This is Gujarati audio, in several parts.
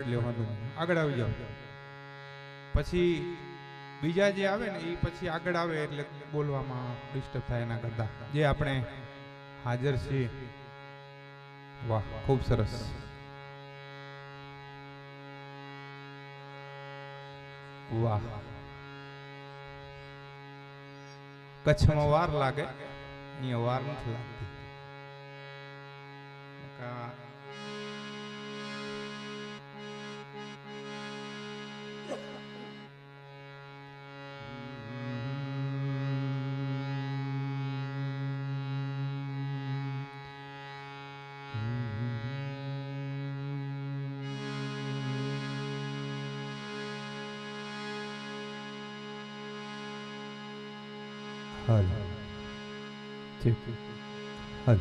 એટલે વાંધો આગળ આવી જાઓ. પછી બીજા જે આવે ને એ પછી આગળ આવે એટલે બોલવામાં ડિસ્ટર્બ થાય એના કરતા જે આપણે હાજર છીએ. વાહ, ખૂબ સરસ. વાહ, કચ્છમાં વાર લાગે, અહીંયા વાર નથી લાગતી. હલ ઠીક હલ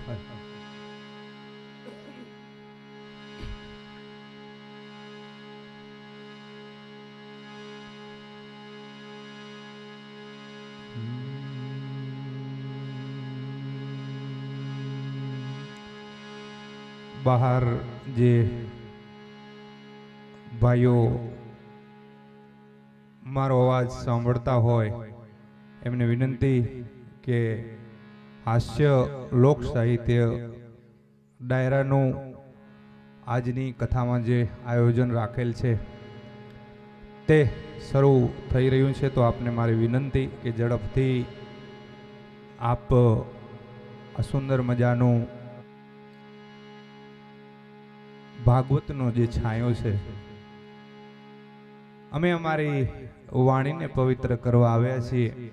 બહાર જે ભાઈઓ મારો અવાજ સાંભળતા હોય એમને વિનંતી કે હાસ્ય લોક સાહિત્ય ડાયરાનું આજની કથામાં જે આયોજન રાખેલ છે તે શરૂ થઈ રહ્યું છે. તો આપને મારી વિનંતી કે ઝડપથી આપ આ સુંદર મજાનું ભાગવતનો જે છાંયો છે, અમે અમારી વાણીને પવિત્ર કરવા આવ્યા છીએ.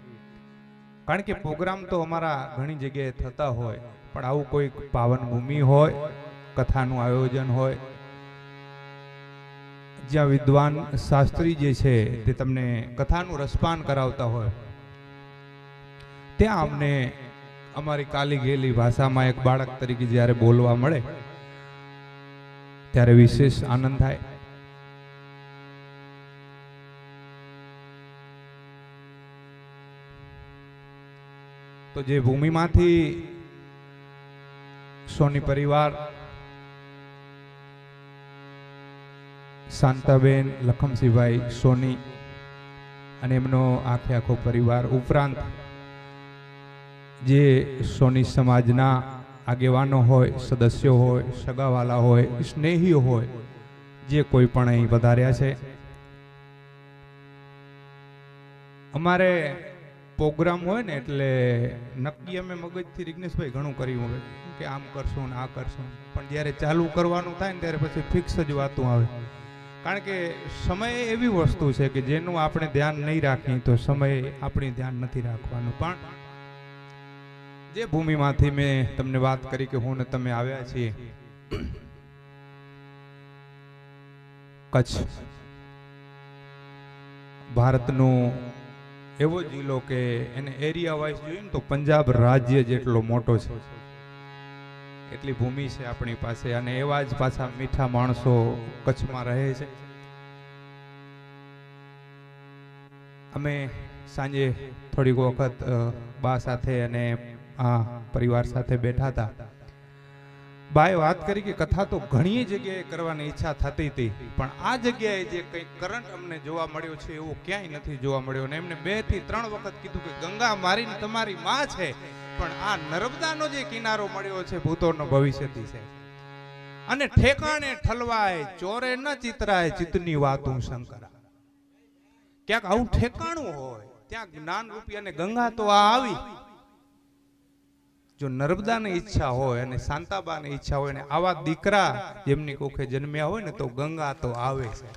કારણ કે પ્રોગ્રામ તો અમારા ઘણી જગ્યાએ થતા હોય, પણ આવું કોઈ પાવન ભૂમિ હોય, કથાનું આયોજન હોય, જ્યાં વિદ્વાન શાસ્ત્રી જે છે તે તમને કથાનું રસપાન કરાવતા હોય, ત્યાં અમને અમારી કાલી ગયેલી ભાષામાં એક બાળક તરીકે જ્યારે બોલવા મળે ત્યારે વિશેષ આનંદ થાય. તો જે ભૂમિમાંથી સોની પરિવાર, શાંતાબેન, લખમસિંહભાઈ સોની અને એમનો આખે આખો પરિવાર ઉપરાંત જે સોની સમાજના આગેવાનો હોય, સદસ્યો હોય, સગાવાલા હોય, સ્નેહીઓ હોય, જે કોઈ પણ અહીં વધાર્યા છે. અમારે પ્રોગ્રામ હોય ને એટલે નક્કી અમે મગજથી જિગ્નેશભાઈ ઘણું કર્યું હોય કે આમ કરશું ને આ કરશું, પણ જ્યારે ચાલુ કરવાનું થાય ને ત્યારે પછી ફિક્સ જ વાતું આવે. કારણ કે સમય એવી વસ્તુ છે કે જેનું આપણે ધ્યાન નહીં રાખીએ તો સમય આપણી ધ્યાન નથી રાખવાનું. પણ જે ભૂમિમાંથી મેં તમને વાત કરી કે હું ને તમે આવ્યા છીએ, કચ્છ ભારતનું એવો જિલ્લો કે એને એરિયા વાઇઝ જોઈએ ને તો પંજાબ રાજ્ય જેટલો મોટો છે, એટલી ભૂમિ છે આપણી પાસે. અને એવા જ પાછા મીઠા માણસો કચ્છમાં રહે છે. અમે સાંજે થોડીક વખત બા સાથે અને આ પરિવાર સાથે બેઠા હતા. બાએ વાત કરી કે કથા તો ઘણી જગ્યાએ કરવાની ઈચ્છા થતી હતી, પણ આ જગ્યાએ જે કંઈક કરંટ અમને જોવા મળ્યો છે એવો ક્યાંય નથી જોવા મળ્યો. અને એમને 2 થી 3 વખત કીધું કે ગંગા મારીને તમારી માં છે, પણ આ નર્મદાનો જે કિનારો મળ્યો છે ભૂતોનો ભવિષ્યથી છે. અને ઠેકાણે ઠલવાય ચોરે ન ચિતરાય ચિતની વાતું શંકરા. ક્યાંક આવું ઠેકાણું હોય ત્યાં જ્ઞાન રૂપી અને ગંગા તો આ આવી. જો નર્મદાની ઈચ્છા હોય અને શાંતાબાની ઈચ્છા હોય ને આવા દીકરા જેમની કોખે જન્મ્યા હોય ને તો ગંગા તો આવે છે.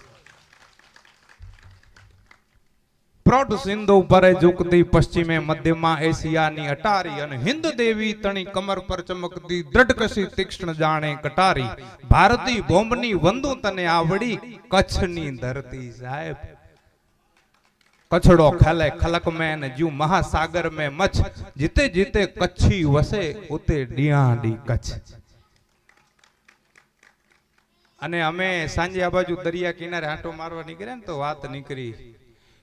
પ્રૌઢ સિંધુ પરે ઝુકતી પશ્ચિમે મધ્યમાં એશિયાની અટારી અને હિન્દ દેવી તણી કમર પર ચમકતી દ્રઢકસી તીક્ષ્ણ જાણે કટારી. ભારતી બોમ્બની વંદુ તને આવડી કચ્છની ધરતી સાહેબ. કચ્છડો ખેલે ખલક में न जू महासागर में मछ जीते जीते कच्छी वसे उते डियाडी कच्छ. અને અમે સાંજે આ બાજુ દરિયા કિનારે આંટો મારવા નીકળ્યા ને તો વાત નીકળી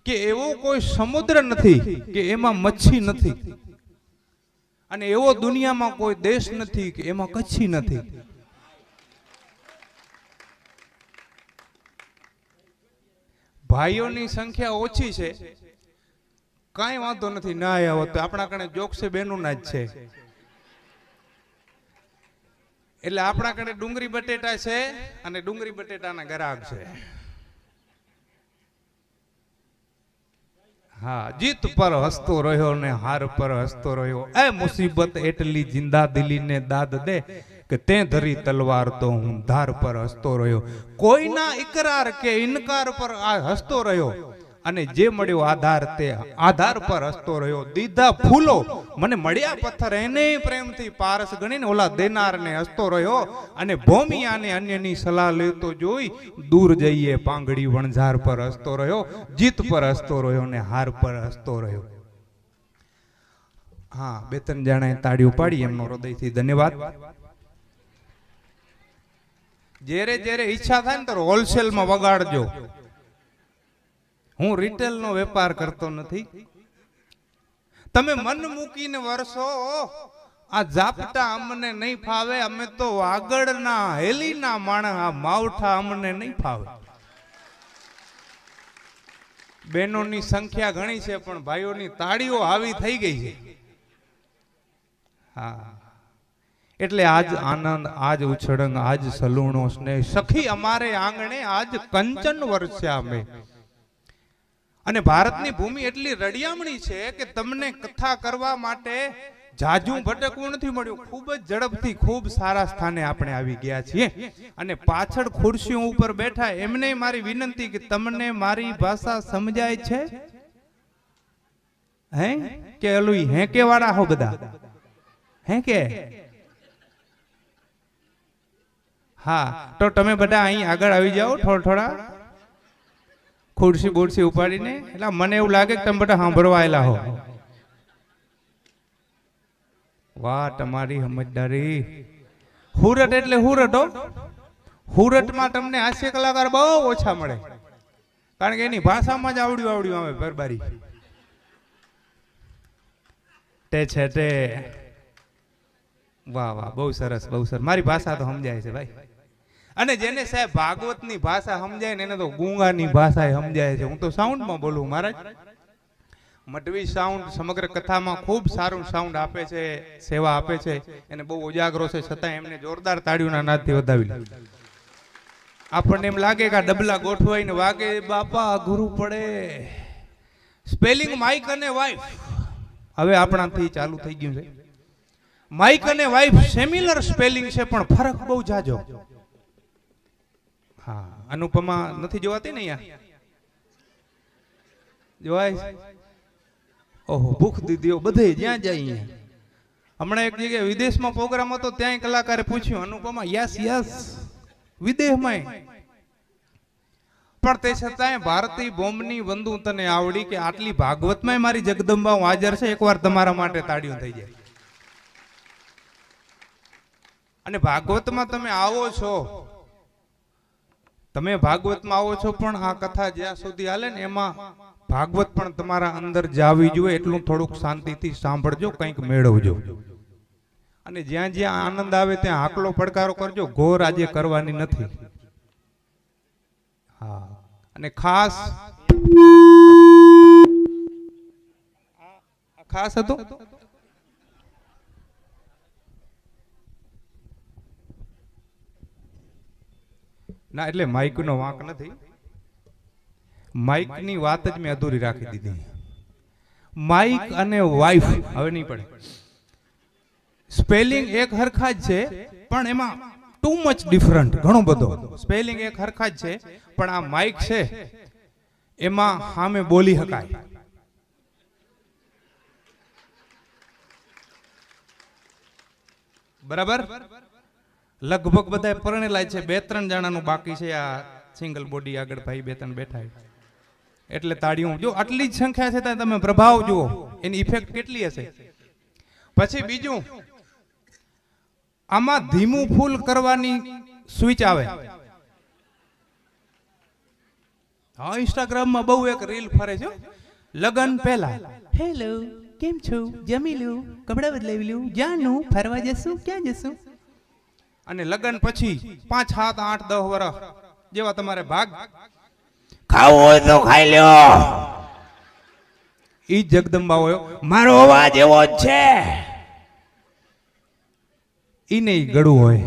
કે એવો કોઈ સમુદ્ર નથી કે એમાં મચ્છી નથી, અને એવો દુનિયામાં કોઈ દેશ નથી કે એમાં કચ્છી નથી. ભાઈઓની સંખ્યા ઓછી છે, કાંઈ વાંધો નથી, ના આવો તો આપણા કણે જોકસે બેનુના જ છે. એટલે આપણા કણે ડુંગળી બટેટા છે અને ડુંગળી બટેટાના ગ્રાહક છે. હા, જીત પર હસતો રહ્યો ને હાર પર હસતો રહ્યો. એ મુસીબત એટલી જિંદા દિલી ને દાદ દે કે તે ધરી તલવાર તો હું ધાર પર હસતો રહ્યો. કોઈના ઇકરાર કે ઇનકાર પર આ હસતો રહ્યો અને જે મળ્યો આધાર તે આધાર પર હસતો રહ્યો. દીધા ફૂલો મને મળ્યા પથ્થર એને પ્રેમથી પારસ ગણીને ઓલા દેનારને હસતો રહ્યો. અને ભોમિયાને અન્યની સલાહ લેતો જોઈ દૂર જઈએ પાંગડી વણઝાર પર હસતો રહ્યો. જીત પર હસતો રહ્યો ને હાર પર હસતો રહ્યો. હા, બે ત્રણ જણાએ તાળી ઉપાડી, એમનો હૃદયથી ધન્યવાદ. જ્યારે જ્યારે ઈચ્છા થાય ને તો હોલસેલમાં વગાડજો. હું રિટેલ નો વેપાર કરતો નથી. તમે મન મૂકીને વરસો, આ ઝાપટા અમને નહીં ફાવે, અમે તો વાગડના હેલીના માણસ, આ માવઠા અમને નહીં ફાવે. બહેનોની સંખ્યા ઘણી છે પણ ભાઈઓની તાળીઓ આવી થઈ ગઈ છે. હા, એટલે આજ આનંદ, આજ ઉછળંગ, આજ સલૂણો સ્નેહ, સખી અમારે આંગણે આજ કંચન વરસ્યા મેં. અને ભારતની ભૂમિ એટલી રડિયામણી છે કે તમને કથા કરવા માટે જાજુ ભટકવું નથી મળ્યું. ખૂબ જ ઝડપથી ખૂબ સારા સ્થાને આપણે આવી ગયા છીએ. અને પાછળ ખુરશીઓ ઉપર બેઠા એમને મારી વિનંતી કે તમને મારી ભાષા સમજાય છે? હે કે ઓલું હે કે વાળા હો બધા? હે કે? હા, તો તમે બધા અહીં આગળ આવી જાઓ થોડા ખુરશી બોરસી ઉપાડીને. એટલે મને એવું લાગે કે તમે બધા સાંભળવા આવેલા હો. વાહ, તમારી સમજદારી. હુરટ એટલે હુરટ હો. હુરટમાં તમને હાસ્ય કલાકાર બહુ ઓછા મળે, કારણ કે એની ભાષામાં જ આવડ્યું આવે બરબારી. તે છે તે. વાહ વાહ, બહુ સરસ બહુ સરસ. મારી ભાષા તો સમજાય છે ભાઈ. અને જેને સાહેબ ભાગવતની ભાષા સમજાય ને એને તો ગુંગાની ભાષા સમજાય છે. હું તો સાઉન્ડમાં બોલું મહારાજ. મટવી સાઉન્ડ સમગ્ર કથામાં ખૂબ સારું સાઉન્ડ આપે છે, સેવા આપે છે, એને બહુ ઉજાગરો છે, છતાં એમને જોરદાર તાળીઓના નાદથી વધાવી લે. આપણને એમ લાગે કે આ ડબલા ગોઠવાઈને વાગે, બાપા ગુરુ પડે. સ્પેલિંગ માઇક અને વાઇફ હવે આપણાથી ચાલુ થઈ ગયું છે. માઇક અને વાઇફ સિમિલર સ્પેલિંગ છે પણ ફરક બહુ જાજો. હા, અનુપમા નથી જોવાતી ને અહીંયા? જોવાય? ઓહો, ભૂખ દીધીઓ બધે જ્યાં જાય. હમણાં એક જગ્યાએ વિદેશમાં પ્રોગ્રામ હતો, ત્યાં કલાકારે પૂછ્યું, અનુપમા યસ યસ વિદેશમાં, પણ તે છતાંય ભારતીય બોમ્બની વંદુ તને આવડી કે આટલી ભાગવતમાં મારી જગદંબા હાજર છે, એકવાર તમારા માટે તાળીઓ થઈ જાય. અને ભાગવતમાં તમે આવો છો, તમે ભાગવતમાં આવો છો, પણ આ કથા જ્યાં સુધી હાલે ને એમાં ભાગવત પણ તમારા અંદર જાવી જોઈએ. એટલું થોડુંક શાંતિથી સાંભળજો, કંઈક મેળવજો. અને જ્યાં જ્યાં આનંદ આવે ત્યાં હાકલો પડકારો કરજો. ઘોર આજે કરવાની નથી. હા, અને ખાસ હતું ના, એટલે માઇક નો વાંક નથી, માઇક ની વાત જ મેં અધૂરી રાખી દીધી. માઇક અને વાઇફ હવે નહીં પડે. સ્પેલિંગ એક હરખા જ છે પણ એમાં ટુ મચ ડિફરન્ટ, ઘણો બધો. સ્પેલિંગ એક હરખા જ છે પણ આ માઇક છે એમાં સામે બોલી શકાય. બરાબર? લગભગ બધા પરણેલા છે, 2-3 જણાનું બાકી છે. આ સિંગલ બોડી આગળ ભાઈ 2-3 બેઠા, એટલે તાળીઓ. જો આટલી જ સંખ્યા છે ત્યાં તમે પ્રભાવ જુઓ, એની ઇફેક્ટ કેટલી હશે. પછી બીજું, આમાં ધીમું ફૂલ કરવાની સ્વિચ આવે. હા, ઇન્સ્ટાગ્રામમાં બહુ એક રીલ ફરે છે. લગન પહેલા હેલો કેમ છો, જમી લ્યું, કપડા બદલાવી લ્યું, જાણું ફરવા જશું, ક્યાં જશું. અને લગન પછી 5, 7, 8, 10 વર્ષ જેવા તમારે ભાગ ખાવું હોય તો ખાઈ લ્યો. ઈ જગદંબા હોય, મારો અવાજ એવો જ છે. ઈ નહીં ગળું હોય.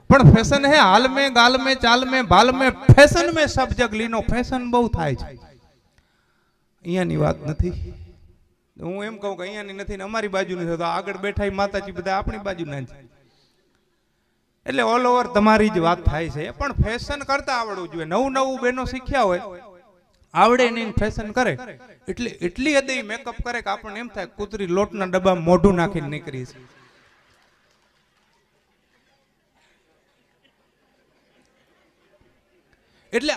પણ ફેશન હે હાલ में गाल में चाल में भाल में फैशन में सब जग लीनो. फैशन બહુ થાય છે. અહીંયાની વાત નથી. હું એમ કહું કે અહીંયાની નથી ને અમારી બાજુની છે, તો આગળ બેઠા માતાજી બધા આપણી બાજુના છે. એટલે ઓલ ઓવર તમારી જ વાત થાય છે. પણ ફેશન કરતા આવડવું જોઈએ. નવું નવું બેનો શીખ્યા હોય, આવડે નહીં, ફેશન કરે એટલે એટલી હદે મેકઅપ કરે કે આપણને એમ થાય કૂતરી લોટના ડબ્બામાં મોઢું નાખીને નીકળી છે. એટલે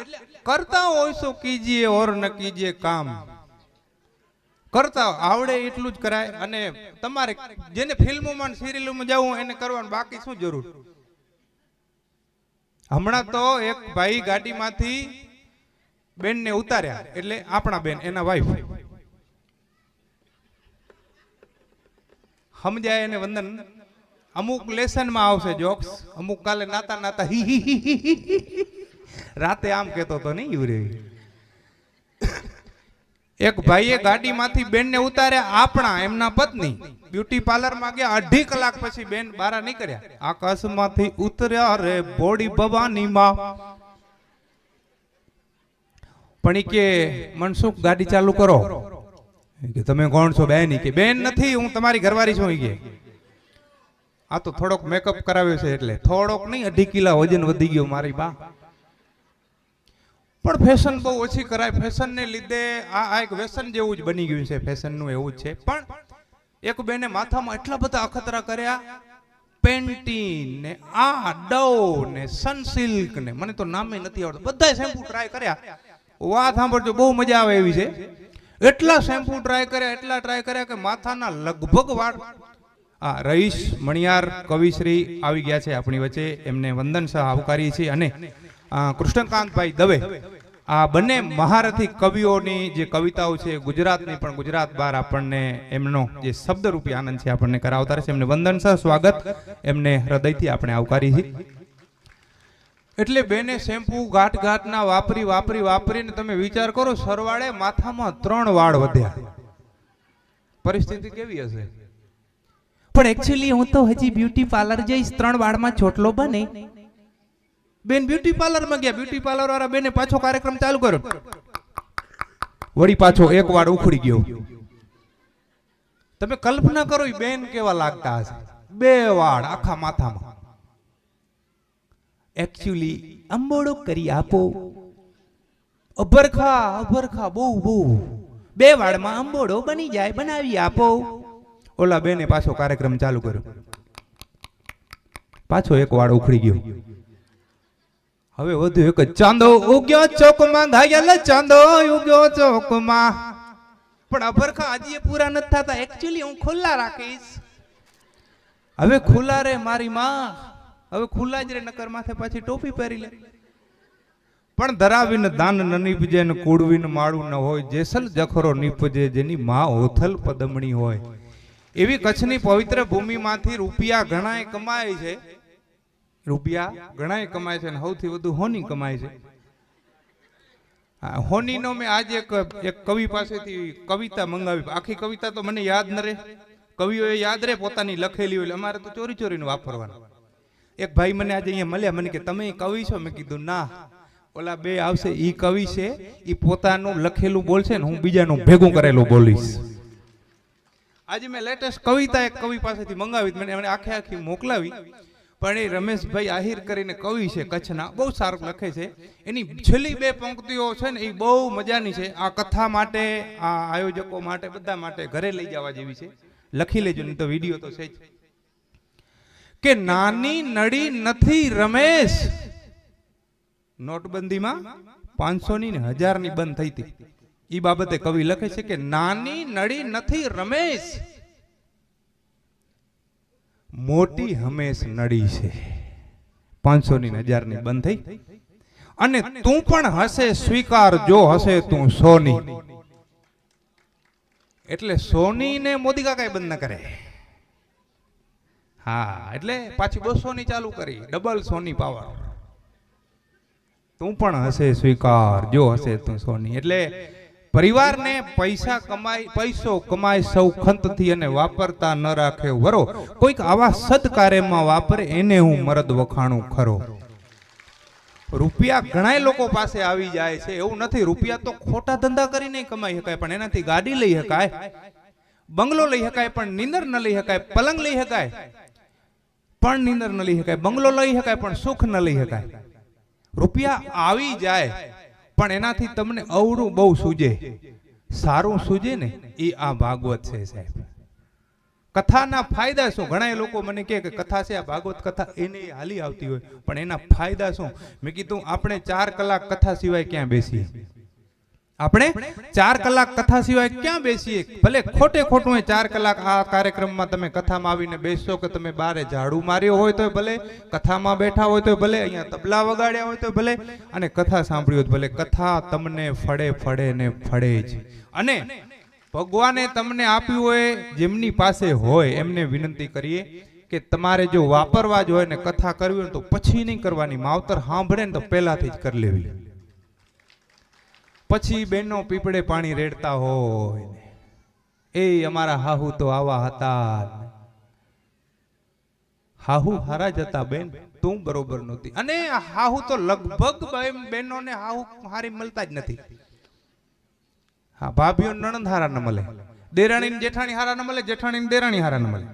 કરતા હોય તો કીજીએ ઓર ન કીજીએ કામ. કરતા આવડે એટલું જ કરાય. અને તમારે જેને ફિલ્મોમાં સિરિયલોમાં જવું એને કરવાનું, બાકી શું જરૂર. હમણાં તો એક ભાઈ ગાડીમાંથી બેન ને ઉતાર્યા, એટલે આપણા બેન એના વાઈફ સમજાય એને વંદન. અમુક લેસન માં આવશે જોક્સ, અમુક કાલે નાતા નાતા રાતે આમ કેતો તો નહીં યુરે. એક ભાઈએ ગાડીમાંથી બેન ને ઉતાર્યા, આપણા એમના પત્ની બ્યુટી પાર્લર માં ગયા. 2.5 કલાક પછી બેન બહાર નીકળ્યા. આકાશમાંથી ઉતર્યા રે બોડી ભવાની માં. પણ કે મનસુખ ગાડી ચાલુ કરો. કે તમે કોણ છો બેન? કે બેન નથી, હું તમારી ઘરવાળી છું. કે આ તો થોડોક મેકઅપ કરાવ્યો છે એટલે. થોડોક નહીં, 2.5 કિલો વજન વધી ગયો મારી બા. પણ ફેશન બહુ ઓછી કરાય. ફેશન ને લીધે આ એક વ્યસન જેવું જ બની ગયું છે. ફેશન નું એવું જ છે. પણ એક બેને માથામાં એટલા બધા અખતરા કર્યા, પેન્ટીન ને આ ડવ ને સનસિલ્ક ને, મને તો નામે નથી આવડતું, બધા શેમ્પુ ટ્રાય કર્યા. વાત સાંભળજો, બહુ મજા આવે એવી છે. એટલા શેમ્પુ ટ્રાય કર્યા, એટલા ટ્રાય કર્યા કે માથાના લગભગ વાળ. રહીશ મણિયાર કવિશ્રી આવી ગયા છે આપણી વચ્ચે, એમને વંદન સહ આવકારીએ છીએ. અને કૃષ્ણકાંતભાઈ દવે, આ બંને મહારથી કવિઓની જે કવિતાઓ છે ગુજરાતની પણ ગુજરાત બહાર આપણને એમનો જે શબ્દરૂપી આનંદ છે આપણને કરાવતા રહેશે. એમને વંદન સહ સ્વાગત, એમને હૃદયથી આપણે આવકારી છીએ. એટલે બેને શેમ્પુ ઘાટ ઘાટના વાપરી વાપરી વાપરીને તમે વિચાર કરો, સરવાળે માથામાં 3 વાળ વધ્યા. પરિસ્થિતિ કેવી હશે? પણ એક્ચ્યુઅલી હું તો હજી બ્યુટી પાર્લર જઈશ, 3 વાળમાં ચોટલો બને. બેન બ્યુટી પાર્લર માં ગયા. બ્યુટી પાર્લર વાળા બેને પાછો કાર્યક્રમ ચાલુ કર્યો, વળી પાછો 1 વાળ ઉખડી ગયો. તમે કલ્પના કરો બેન કેવા લાગતા હશે. 2 વાળ આખા માથામાં. એક્ચ્યુઅલી અંબોડો કરી આપો. અભરખા અભરખા બહુ બહુ. 2 વાળમાં અંબોડો બની જાય, બનાવી આપો. ઓલા બેને પાછો કાર્યક્રમ ચાલુ કર્યો, પાછો 1 વાળ ઉખડી ગયો. હવે વધુ એક ચાંદો ઉગ્યો ચોકમાં, ઘાયલ ચાંદો ઉગ્યો ચોકમાં. પણ અભરખા હજી પૂરા નથી થતા. એક્ચ્યુઅલી હું ખુલ્લા રાખીશ. હવે ખુલ્લા રે મારી માં, હવે ખુલ્લા જ રે, નકર માથે પાછી ટોપી પહેરી લે. પણ ધરાવીને દાન ન નીપજે ને કુડવીને માળું ન હોય, જેસલ જખરો નીપજે જેની માં ઓથલ પદમણી હોય. એવી કચ્છની પવિત્ર ભૂમિમાંથી રૂપિયા ઘણાય કમાય છે. રૂપિયા ઘણાય કમાય છે, અને સૌથી વધુ હોની કમાય છે. હોનીનો મેં આજે એક કવિ પાસેથી કવિતા મંગાવી. આખી કવિતા તો મને યાદ ન રહે, કવિઓએ યાદ રહે પોતાની લખેલી હોય. અમારે તો ચોરી ચોરીને વાપરવાનું. એક ભાઈ મને આજે અહીંયા મળ્યા, મને કે તમે કવિ છો? મેં કીધું ના, ઓલા 2 આવશે, ઈ કવિ છે, ઈ પોતાનું લખેલું બોલશે ને હું બીજાનું ભેગું કરેલું બોલીશ. આજે મેં લેટેસ્ટ કવિતા એક કવિ પાસેથી મંગાવી, મને આખે આખી મોકલાવી. પણ એ રમેશભાઈ આહિર કરીને કવિ છે કચ્છના, બહુ સારું લખે છે. એની છેલ્લી 2 પંક્તિઓ છે ને એ બહુ મજાની છે. આ કથા માટે, આ આયોજકો માટે, બધા માટે ઘરે લઈ જવા જેવી છે. લખી લેજો, નહીં તો વિડીયો તો છે જ. કે નાની નડી નથી રમેશ. નોટબંધીમાં 500 ની ને 1000 ની બંધ થઈ હતી. એ બાબતે કવિ લખે છે કે નાની નડી નથી રમેશ, મોટી હંમેશ નડી છે. 500 ની 1000 ની બંધ થઈ. અને તું પણ હશે સ્વીકાર જો હશે તું સોની. એટલે સોની ને મોદી કાકા બંધ ન કરે. હા, એટલે પાછી 200 ની ચાલુ કરી, ડબલ સોની પાવર. તું પણ હશે સ્વીકાર જો હશે તું સોની. એટલે પરિવારને પૈસો કમાય સૌ ખંતથી અને વાપરતા ન રાખે વરો. કોઈક આવા સદકાર્યમાં વાપરે એને હું મરદ વખાણું ખરો. રૂપિયા ઘણા લોકો પાસે આવી જાય છે, એવું નથી. રૂપિયા તો ખોટા ધંધા કરીને કમાઈ શકાય, પણ એનાથી ગાડી લઈ શકાય, બંગલો લઈ શકાય, પણ નીંદર ન લઈ શકાય. પલંગ લઈ શકાય પણ નીંદર ન લઈ શકાય. બંગલો લઈ શકાય પણ સુખ ન લઈ શકાય. રૂપિયા આવી જાય પણ એનાથી તમને અવળું બહુ સૂજે, સારું સૂજે ને એ આ ભાગવત છે સાહેબ. કથાના ફાયદા શું? ઘણા લોકો મને કહે કે કથા છે, આ ભાગવત કથા એને હાલી આવતી હોય, પણ એના ફાયદા શું? મેં કીધું આપણે 4 કલાક કથા સિવાય ક્યાં બેસીએ? આપણે 4 કલાક કથા સિવાય ક્યાં બેસીએ? ભલે ખોટે ખોટું 4 કલાક આ કાર્યક્રમમાં તમે કથામાં આવીને બેસશો કે તમે બારે ઝાડુ માર્યો હોય તો ભલે, કથામાં બેઠા હોય તો ભલે, અહીંયા તબલા વગાડ્યા હોય તો ભલે, અને કથા સાંભળી હોય તો ભલે. કથા તમને ફળે ને ફળે જ. અને ભગવાને તમને આપ્યું હોય, જેમની પાસે હોય એમને વિનંતી કરીએ કે તમારે જો વાપરવા જ હોય ને કથા કરવી હોય તો પછી નહીં કરવાની. માવતર સાંભળે ને તો પહેલાથી જ કરી લેવી. પછી બેનો પીપળે પાણી રેડતા હોય, એ અમારા હાહુ તો આવા હતા, હાહુ હારા જ હતા બેન, તું બરોબર નહોતી. અને હાહુ તો લગભગ બહેનોને હાહુ હારી મળતા જ નથી. હા, ભાભીઓ નણંદ હારા ન મળે, દેરાણી જેઠાણી હારા ન મળે, જેઠાણી દેરાણી હારા ન મળે.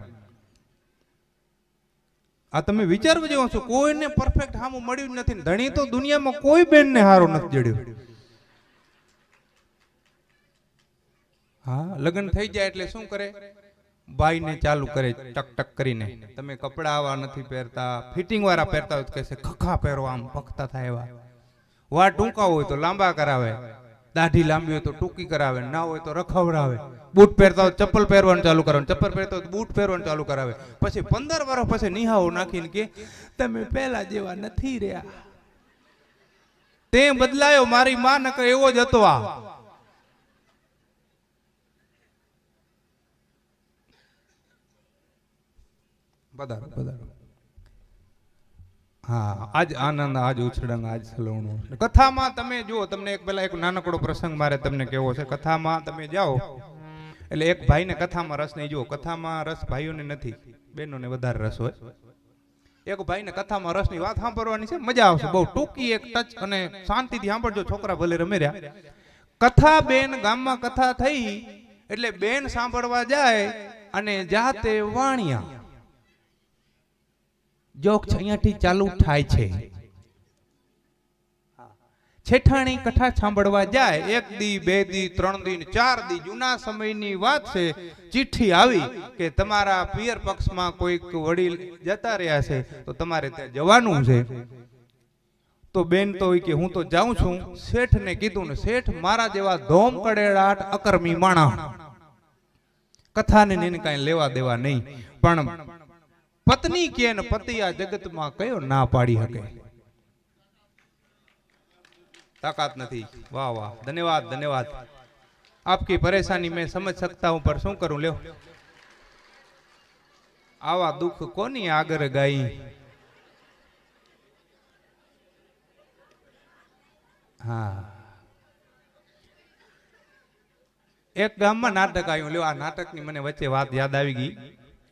આ તમે વિચારવા જેવો છો, કોઈને પરફેક્ટ હામું મળ્યું જ નથી. ધણી તો દુનિયામાં કોઈ બેનને હારો નથી જડ્યો. હા, લગ્ન થઈ જાય એટલે શું કરે? બાઈને ચાલુ કરે ટક ટક કરીને, તમે કપડા આવા નથી પહેરતા, ફિટિંગ વાળા પહેરતા હોય તો કહેશે ખખા પહેરો, આમ પખતા થાય એવા. વા ટૂંકા હોય તો લાંબા કરાવે, દાઢી લાંબી હોય તો ટૂંકી કરાવે, ના હોય તો રખવડાવે. બૂટ પહેરતા હોય ચપ્પલ પહેરવાનું ચાલુ કરાવે, ચપ્પલ પહેરતા હોય બૂટ પહેરવાનું ચાલુ કરાવે. પછી 15 વર્ષ પછી નિહાઓ નાખીને કે તમે પહેલા જેવા નથી રહ્યા, તે બદલાયો, મારી માં નકર એવો જ હતો. આ પધારો પધારો. હા, આજ આનંદ, આજ ઉછળંગ, આજ સલોણું. કથામાં તમે જુઓ, તમને એક પેલા એક નાનકડો પ્રસંગ મારે તમને કેવો છે. કથામાં તમે જાઓ એટલે એક ભાઈને કથામાં રસ નહીં. જુઓ, કથામાં રસ ભાઈઓને નથી, બહેનોને વધારે રસ હોય. એક ભાઈને કથામાં રસની વાત સાંભળવાની છે, મજા આવશે. બહુ ટૂંકી એક ટચ અને શાંતિથી સાંભળજો. છોકરા ભલે રમે રહ્યા. કથા બેન ગામમાં કથા થઈ એટલે બેન સાંભળવા જાય અને જાતે વાણિયા જોક અહીંયાથી ચાલુ થાય છે. છેઠાણી કથા સાંભળવા જાય. 1 દી 2 દી 3 દી 4 દી જૂના સમયની વાત છે. ચિઠ્ઠી આવી કે તમારા પિયર પક્ષમાં કોઈક વડીલ જતા રહ્યા છે તો તમારે ત્યાં જવાનું છે. તો બેન તો કે હું તો જાઉં છું. શેઠને કીધું ને શેઠ મારા જેવા ધોમ કડેડાટ અકર્મી માણા, કથાને એને કાંઈ લેવા દેવા નહીં, પણ પત્ની કે ને પતિ આ જગતમાં કયો ના પાડી શકે? ताकत नहीं। वाह वाह, धन्यवाद धन्यवाद। आपकी परेशानी मैं समझ सकता हूं, पर शू करूं ल्यो, आवा दुख कोनी आगर गाई। हाँ, एक गाम में नाटक आयु ल्यो। आ नाटक नी मने वच्चे बात याद आवी गई।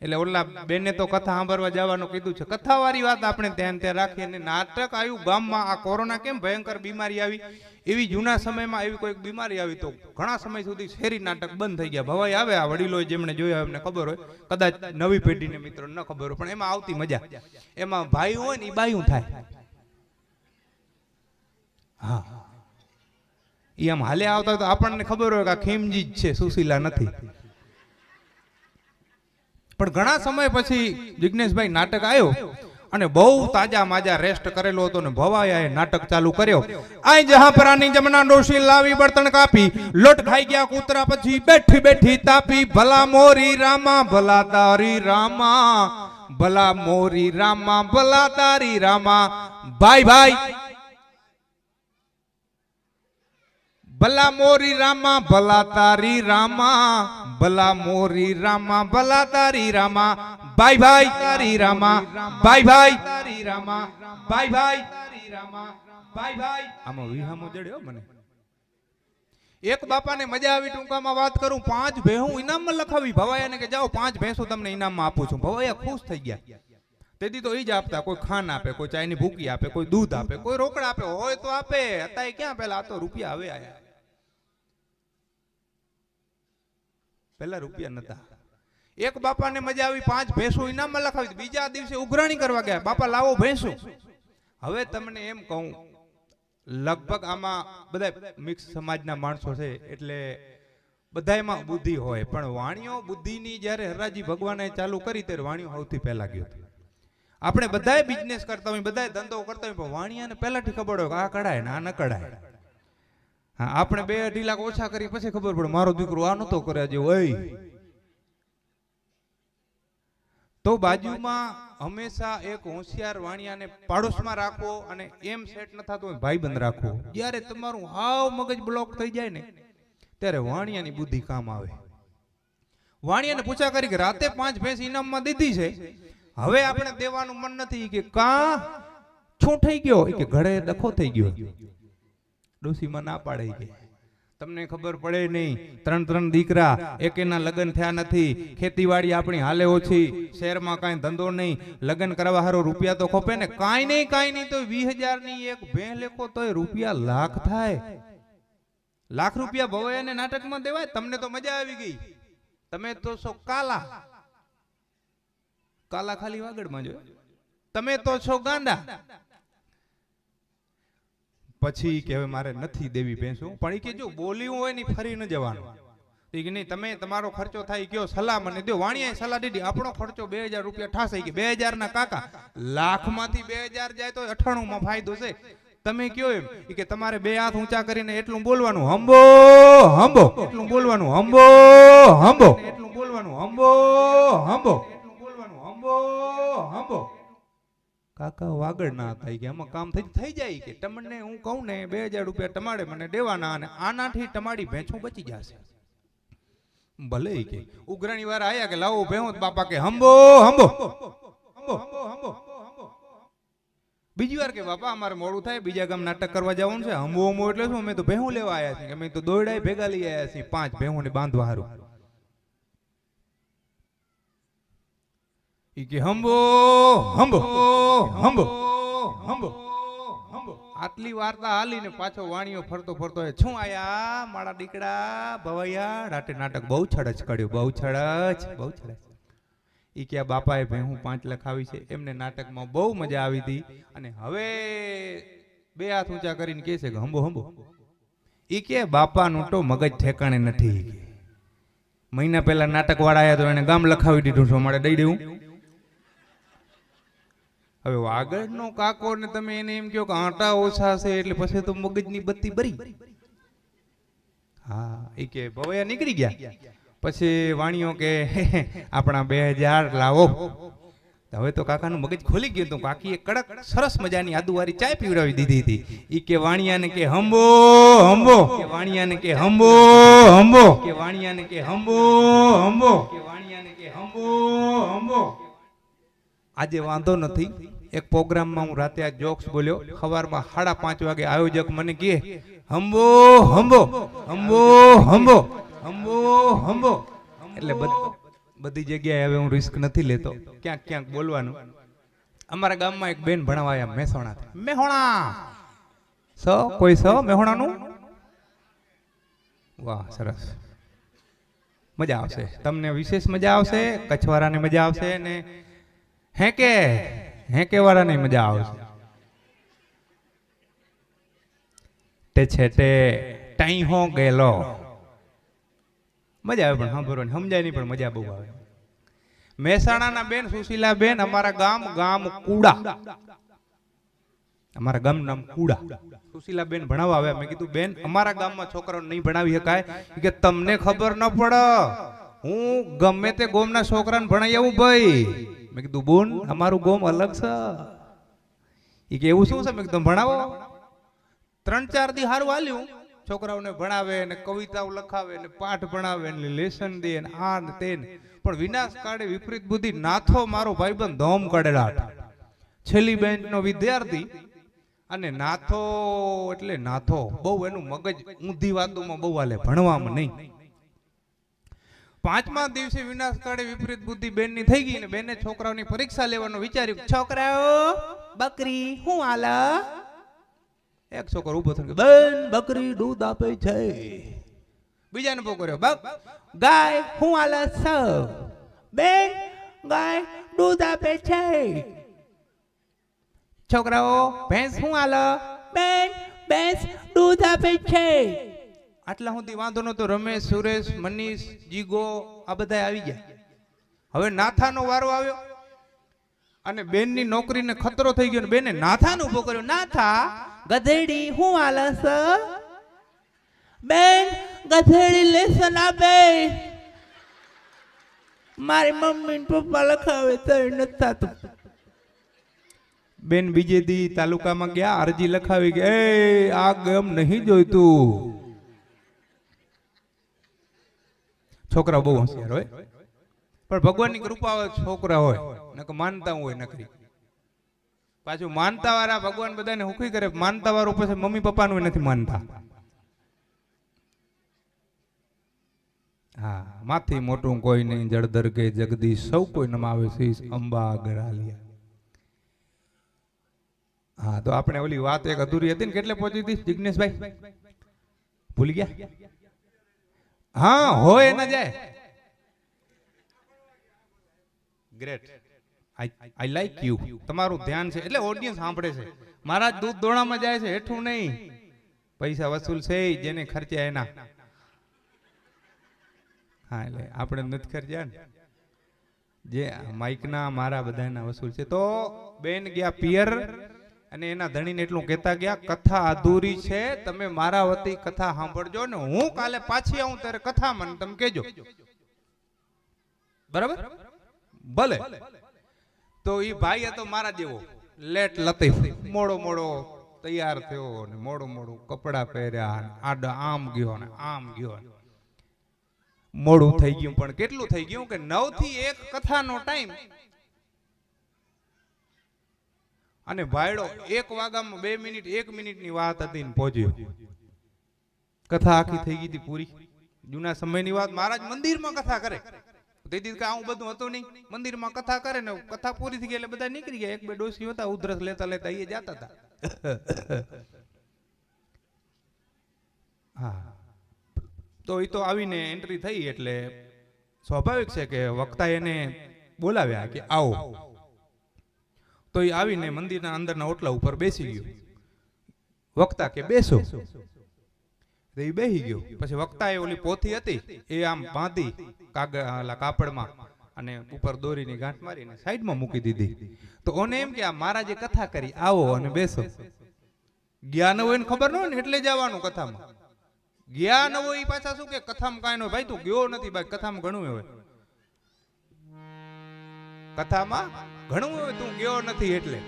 એટલે ઓલા બેને તો કથા સાંભળવા જવાનું કીધું છે, કથાવાળી વાત આપણે ધ્યાન ત્યાં રાખીએ. અને નાટક આવ્યું ગામમાં. આ કોરોના કેમ ભયંકર બીમારી આવી, એવી જૂના સમયમાં એવી કોઈક બીમારી આવી તો ઘણા સમય સુધી શેરી નાટક બંધ થઈ ગયા. ભવાઈ આવે, આ વડીલો જેમણે જોયા એમને ખબર હોય, કદાચ નવી પેઢીને મિત્રો ન ખબર હોય, પણ એમાં આવતી મજા. એમાં ભાઈ હોય ને એ બાયું થાય. હા, એ આમ હાલે આવતા તો આપણને ખબર હોય કે આ ખીમજી જ છે, સુશીલા નથી. પણ ઘણા સમય પછી જિગ્નેશભાઈ નાટક આવ્યો અને બહુ તાજા માજા રેસ્ટ કરેલો હતો ને ભવાયાએ નાટક ચાલુ કર્યો. આઈ જહાં પરાની જમના ડોશી લાવી બળતણ કાપી, લોટ ખાઈ ગયા કૂતરા પછી બેઠી બેઠી તાપી. ભલા મોરી રામા ભલા તારી રામા, ભલા મોરી રામા ભલા તારી રામા. ભાઈ ભાઈ ભલા મોરી રામા ભલા તારી રામા, ભલા મોરી રામા ભલા તારી રામા. ભાઈ ભાઈ તારી રામા, ભાઈ ભાઈ તારી રામા, ભાઈ ભાઈ તારી રામા, ભાઈ ભાઈ આમાં વિહામો જડ્યો મને. એક બાપાને મજા આવી, ટૂંકામાં વાત કરું, 5 ભેહું ઇનામમાં લખાવી ભવાયાને કે જાઓ 5 ભેંસું તમને ઇનામમાં આપું છું. ભવાયા ખુશ થઈ ગયા. તેથી તો એ જ આપતા, કોઈ ખાન આપે, કોઈ ચાયની ભૂકી આપે, કોઈ દૂધ આપે, કોઈ રોકડા આપે, હોય તો આપે. અત્યારે ક્યાં, પેલા આ તો રૂપિયા હવે આયા, પેલા રૂપિયા નતા. એક બાપાને મજા આવી, 5 ભેંસું ઇનામમાં લખાવી. બીજા દિવસે ઉઘરાણી કરવા ગયા, બાપા લાવો ભેંસું. હવે તમને એમ કહું, લગભગ આમાં બધા મિક્સ સમાજના માણસો છે એટલે બધાયમાં બુદ્ધિ હોય, પણ વાણીઓ બુદ્ધિની જ્યારે હરાજી ભગવાને ચાલુ કરી ત્યારે વાણીઓ સૌથી પહેલા ગયો. આપણે બધાય બિઝનેસ કરતા હોય, બધાય ધંધો કરતા હોય, પણ વાણિયાને પહેલાથી ખબર હોય કે આ કઢાય ને આ ન કઢાય. હા, આપણે 2-2.5 લાખ ઓછા કરી પછી ખબર પડે મારો દીકરો આ નતો કર્યા જેવો. તો બાજુમાં હંમેશા એક હોશિયાર વાણિયાને પાડોશમાં રાખવો, અને એમ સેટ ન થતું હોય ભાઈબંધ રાખવો. જ્યારે તમારું હાવ મગજ બ્લોક થઈ જાય ને ત્યારે વાણિયાની બુદ્ધિ કામ આવે. વાણિયાને પૂછા કરી કે રાતે 5 ભેંસ ઇનામમાં દીધી છે, હવે આપણે દેવાનું મન નથી. કે કા શું થઈ ગયો? કે ઘરે ડખો થઈ ગયો. ડોસીમાં ના પાડે કે તમને ખબર પડે નહીં, 3 દીકરા, એકેના લગ્ન થયા નથી, ખેતીવાડી આપણી હાલે ઓછી, શહેરમાં કાંઈ ધંધો નહીં, લગ્ન કરવા હારો રૂપિયા તો ખોપે ને. કાંઈ નહીં તો 20,000 ની એક ભેં લેખો તોય રૂપિયા લાખ થાય. લાખ રૂપિયા ભવાયાને નાટકમાં દેવાય. તમને તો મજા આવી ગઈ, તમે તો છો કાલા ખાલી વાગડમાં જો, તમે તો છો ગાંડા. પછી કે હવે મારે નથી દેવી ભેંસું, પણ એ કે જો બોલ્યું હોય ને ફરી ન જવાનું. કે નહીં, તમે તમારો ખર્ચો થાય કયો, સલાહ મને દો. વાણિયાએ સલાહ દીધી, આપણો ખર્ચો 2,000 રૂપિયા ઠાસે. કે 2,000 ના કાકા, લાખમાંથી 2,000 જાય તો 98 માં ફાયદો છે. તમે કયો એમ કે તમારે 2 હાથ ઊંચા કરીને એટલું બોલવાનું, હંબો હંબો, એટલું બોલવાનું, હંબો હંબો, એટલું બોલવાનું, હંબો હંબો, એટલું બોલવાનું, હંબો હંબો. કાકા વાગડ ના થાય કે આમાં કામ થઈ જાય. કે તમને હું કહું ને 2,000 રૂપિયા તમારે મને દેવાના, અને આનાથી તમારી ભેંસું બચી જશે. ભલે કે ઉઘરાણી વાર આયા કે લાવો ભેંસ, બાપા કે હંબો હંબો હંબો હંબો. બીજી વાર કે બાપા અમારે મોડું થાય, બીજા ગામ નાટક કરવા જવાનું છે. હંબો હંબો એટલે શું? અમે તો ભેહું લેવા આવ્યા છીએ, અમે તો દોયડાય ભેગા લઈ આવ્યા છીએ 5 ભેહું ને બાંધવા હારું. કે હંબો હંબો હંબો હંબો હંબો. આટલી વાર્તા હાલીને પાછો વાણિયો ફરતો ફરતો શું આયા મારા દીકડા ભવૈયા, રાતે નાટક બહુ છડચ કર્યું, બહુ છડચ. ઈ કે બાપાએ ભેહું 5 લખાવી છે, એમને નાટકમાં બહુ મજા આવી હતી, અને હવે 2 હાથ ઊંચા કરીને કહે છે કે હંબો હંબો. ઈ કે બાપાનું તો મગજ ઠેકાણે નથી. મહિના પહેલા નાટક વાળા આવ્યા તો એને ગામ લખાવી દીધું છે, મારે દઈ દેવું. હવે વાગડનો કાકો ને તમે એને એમ કહો કે આટા ઓછા છે એટલે પછી તો મગજની બત્તી બરી. હા, એ કે ભવૈયા નીકળી ગયા. પછી વાણિયો કે આપણા 2,000 લાવો. હવે તો કાકાનું મગજ ખોલી ગયું હતું. કાકીએ કડક સરસ મજાની આદુવારી ચાય પીવડાવી દીધી હતી. ઈ કે વાણિયાને કે હંબો હંબો, કે વાણિયાને કે હંબો હંબો, કે વાણિયાને કે હંબો હંબો, કે વાણિયાને કે હંબો હંબો. આજે વાંધો નથી, એક પ્રોગ્રામમાં હું રાતે આ જોક્સ બોલ્યો, સવારમાં 5:30 વાગે આયોજક મને કહે હંબો હંબો હંબો હંબો હંબો હંબો. એટલે બધી જગ્યાએ હવે હું રિસ્ક નથી લેતો, ક્યાંક ક્યાંક બોલવાનું. અમારા ગામમાં એક બેન ભણવા આવ્યા મહેસાણાથી. મહેસાણા કોઈ મહેસાણાનું? વાહ, સરસ, મજા આવશે તમને, વિશેષ મજા આવશે. કચ્છવાળાને મજા આવશે ને હેકે વાળાને મજા આવશે. તે છે તે ટાઈ હો ગયેલો, મજા આવે પણ સાંભળવાની, સમજાય નહીં પણ મજા બહુ આવે. મહેસાણાના બેન સુશીલા બેન, અમારા ગામ કુડા, અમારા ગામનું નામ કુડા. સુશીલા બેન ભણાવવા આવ્યા. મેં કીધું બેન અમારા ગામમાં છોકરાઓને નહીં ભણાવી શકાય. કે તમને ખબર ન પડે, હું ગમે તે ગોમના છોકરાને ભણાવી આવું ભાઈ. મેં કીધું બોન અમારું ગોમ અલગ છે. એ કે એવું શું છે? મેં કીધું ભણાવો. 3-4 દી હારું હાલ્યું, છોકરાઓને ભણાવે ને કવિતાઓ લખાવે ને પાઠ ભણાવે ને લેસન દે ને આ ને તે. પણ વિનાશ કાળે વિપરીત બુદ્ધિ નાથો મારો ભાઈબંધ ધોમ કડેલાટ, છેલ્લી બેન્ચ નો વિદ્યાર્થી, અને નાથો એટલે નાથો બહુ એનું મગજ ઊંધી વાતોમાં બહુ હાલે, ભણવામાં નહીં. 5મા દિવસે વિનાશ કાળે વિપરીત બુદ્ધિ બેનની થઈ ગઈ ને બેને છોકરાઓની પરીક્ષા લેવાનું વિચાર્યું. છોકરાઓ બકરી હું હાલે? એક છોકરો ઊભો થયો, બેન બકરી દૂધ આપે છે. બીજાને પોકર્યો, ગાય હું હાલે છે? બેન ગાય દૂધ આપે છે. છોકરાઓ ભેંસ હું હાલે? બેન ભેંસ દૂધ આપે છે. આટલા સુધી વાંધો નતો. રમેશ, સુરેશ, મનીષ, જીગો આ બધા આવી ગયા. હવે નાથાનો વારો આવ્યો અને બેનની નોકરીને ખતરો થઈ ગયો. બેને નાથાને ઉભો કર્યો. નાથા ગધેડી હું હાલે છે? બેન ગધેડી લેસન આપે. મારી મમ્મી ને પપ્પા લખાવે તો નથી થતું. બેન બીજે દી તાલુકામાં ગયા, અરજી લખાવી કે એ આ ગમ નહીં જોઈતું. છોકરા બહુ હોશિયાર હોય, પણ ભગવાનની કૃપા હોય છોકરા હોય નકર માનતા હોય નકરી. પાછું માનતા વાળા ભગવાન બધાને હુકી કરે, માનતા વાળું પછી મમ્મી પપ્પાનું નથી માનતા. હા, માથી મોટું કોઈ નહીં, જળધર કે જગદીશ સૌ કોઈ નમાવે શીશ અંબા ગરાલિયા. હા, તો આપણે ઓલી વાત એક અધૂરી હતી ને, કેટલે પહોંચી હતી જિગ્નેશભાઈ? ભૂલી ગયા? હા, હોય ના જાય. Great, I like you. તમારું ધ્યાન છે એટલે ઓડિયન્સ સાંભળે છે. મારા દૂધ દોણામાં જાય છે, હેઠું નહીં. પૈસા વસૂલ છે જેને ખર્ચ્યા એના. હા, એટલે આપણે નથી ખર્ચ્યા ને, જે માઇકના મારા બધાના વસૂલ છે. તો બેન ગયા પિયર અને એના ધણીને એટલું કહેતા ગયા, કથા અધૂરી છે, તમે મારા વતી કથા સાંભળજો ને હું કાલે પાછી આવું ત્યારે કથા મને તમે કહેજો. બરાબર? ભલે. તો ઈ ભાઈ હતો મારા જેવો લેટ લતીફ, મોડો મોડો તૈયાર થયો ને મોડું મોડું કપડા પહેર્યા, આડા આમ ગયો ને આમ ગયો. મોડું થઈ ગયું, પણ કેટલું થઈ ગયું કે 9 થી 1 કથાનો ટાઈમ અને ભાઈડો 1 વાગ્યામાં 2 મિનિટ 1 મિનિટની વાત હતી ને પહોંચ્યો. કથા આખી થઈ ગઈ હતી પૂરી. જૂના સમયની વાત. મહારાજ મંદિરમાં કથા કરે. તેથી કે આવું બધું હતું નહીં. મંદિરમાં કથા કરે ને કથા પૂરી થઈ ગઈ એટલે બધા નીકળી ગયા. 1-2 ડોસી હતા ઉધરસ લેતા લેતા એ જતા હતા. હા, તો એ તો આવીને એન્ટ્રી થઈ એટલે સ્વાભાવિક છે કે વક્તા એને બોલાવ્યા કે આવો. તો એ આવીને મંદિરના અંદરના ઓટલા ઉપર બેસી ગયો. વક્તા કે બેસો, તો એ બેસી ગયો. પછી વક્તાએ ઓલી પોથી હતી એ આમ બાંધી કાપડમાં અને ઉપર દોરીની ગાંઠ મારીને સાઈડમાં મૂકી દીધી. તો ઓને એમ કે આ મારા જે કથા કરી આવો અને બેસો. જ્ઞાન હોય ને ખબર ન હોય ને એટલે જવાનું કથામાં. જ્ઞાન હોય એ પાછા શું કે કથામાં કાંઈ ન હોય. ભાઈ તું ગયો નથી, ભાઈ કથામાં ઘણું હોય. કથામાં ઘણું હોય, તું ગયો નથી એટલે.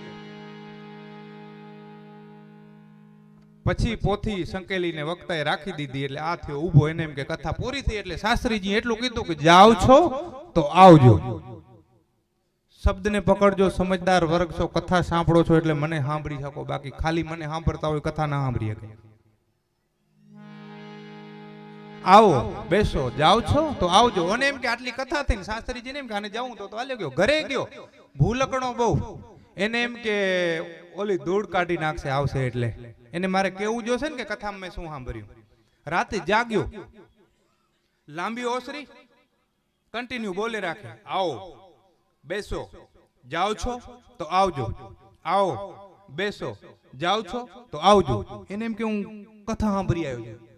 પછી પોથી સંકેલીને વક્તાએ રાખી દીધી એટલે આ થયો ઊભો. એને એમ કે કથા પૂરી થઈ એટલે શાસ્ત્રીજી એટલું કીધું કે જાવ છો તો આવજો, શબ્દને પકડજો, સમજદાર વર્ગ છો, કથા સાંભળો છો એટલે મને સાંભળી શકો, બાકી ખાલી મને સાંભળતા હોય કથા ના સાંભળી શકે. આવો, બેસો, જાવ છો તો આવજો. અને એમ કે આટલી કથા થઈને શાસ્ત્રીજીને એમ કે આને જાઉં તો હાલ્યો ગયો. ઘરે ગયો, ભૂલકણો બહુ. એને એમ કે ઓલી ધૂળ કાઢી નાખશે આવશે એટલે એને મારે કેવું જોશે ને કે કથામાં મેં શું સાંભળ્યું. રાતે જાગ્યો, લાંબી ઓસરી કન્ટિન્યુ બોલે રાખે. આવો, બેસો, જાઓ છો તો આવજો, આવો, બેસો, જાઓ છો તો આવજો. એને એમ કે હું કથા સાંભળી આવ્યો છું.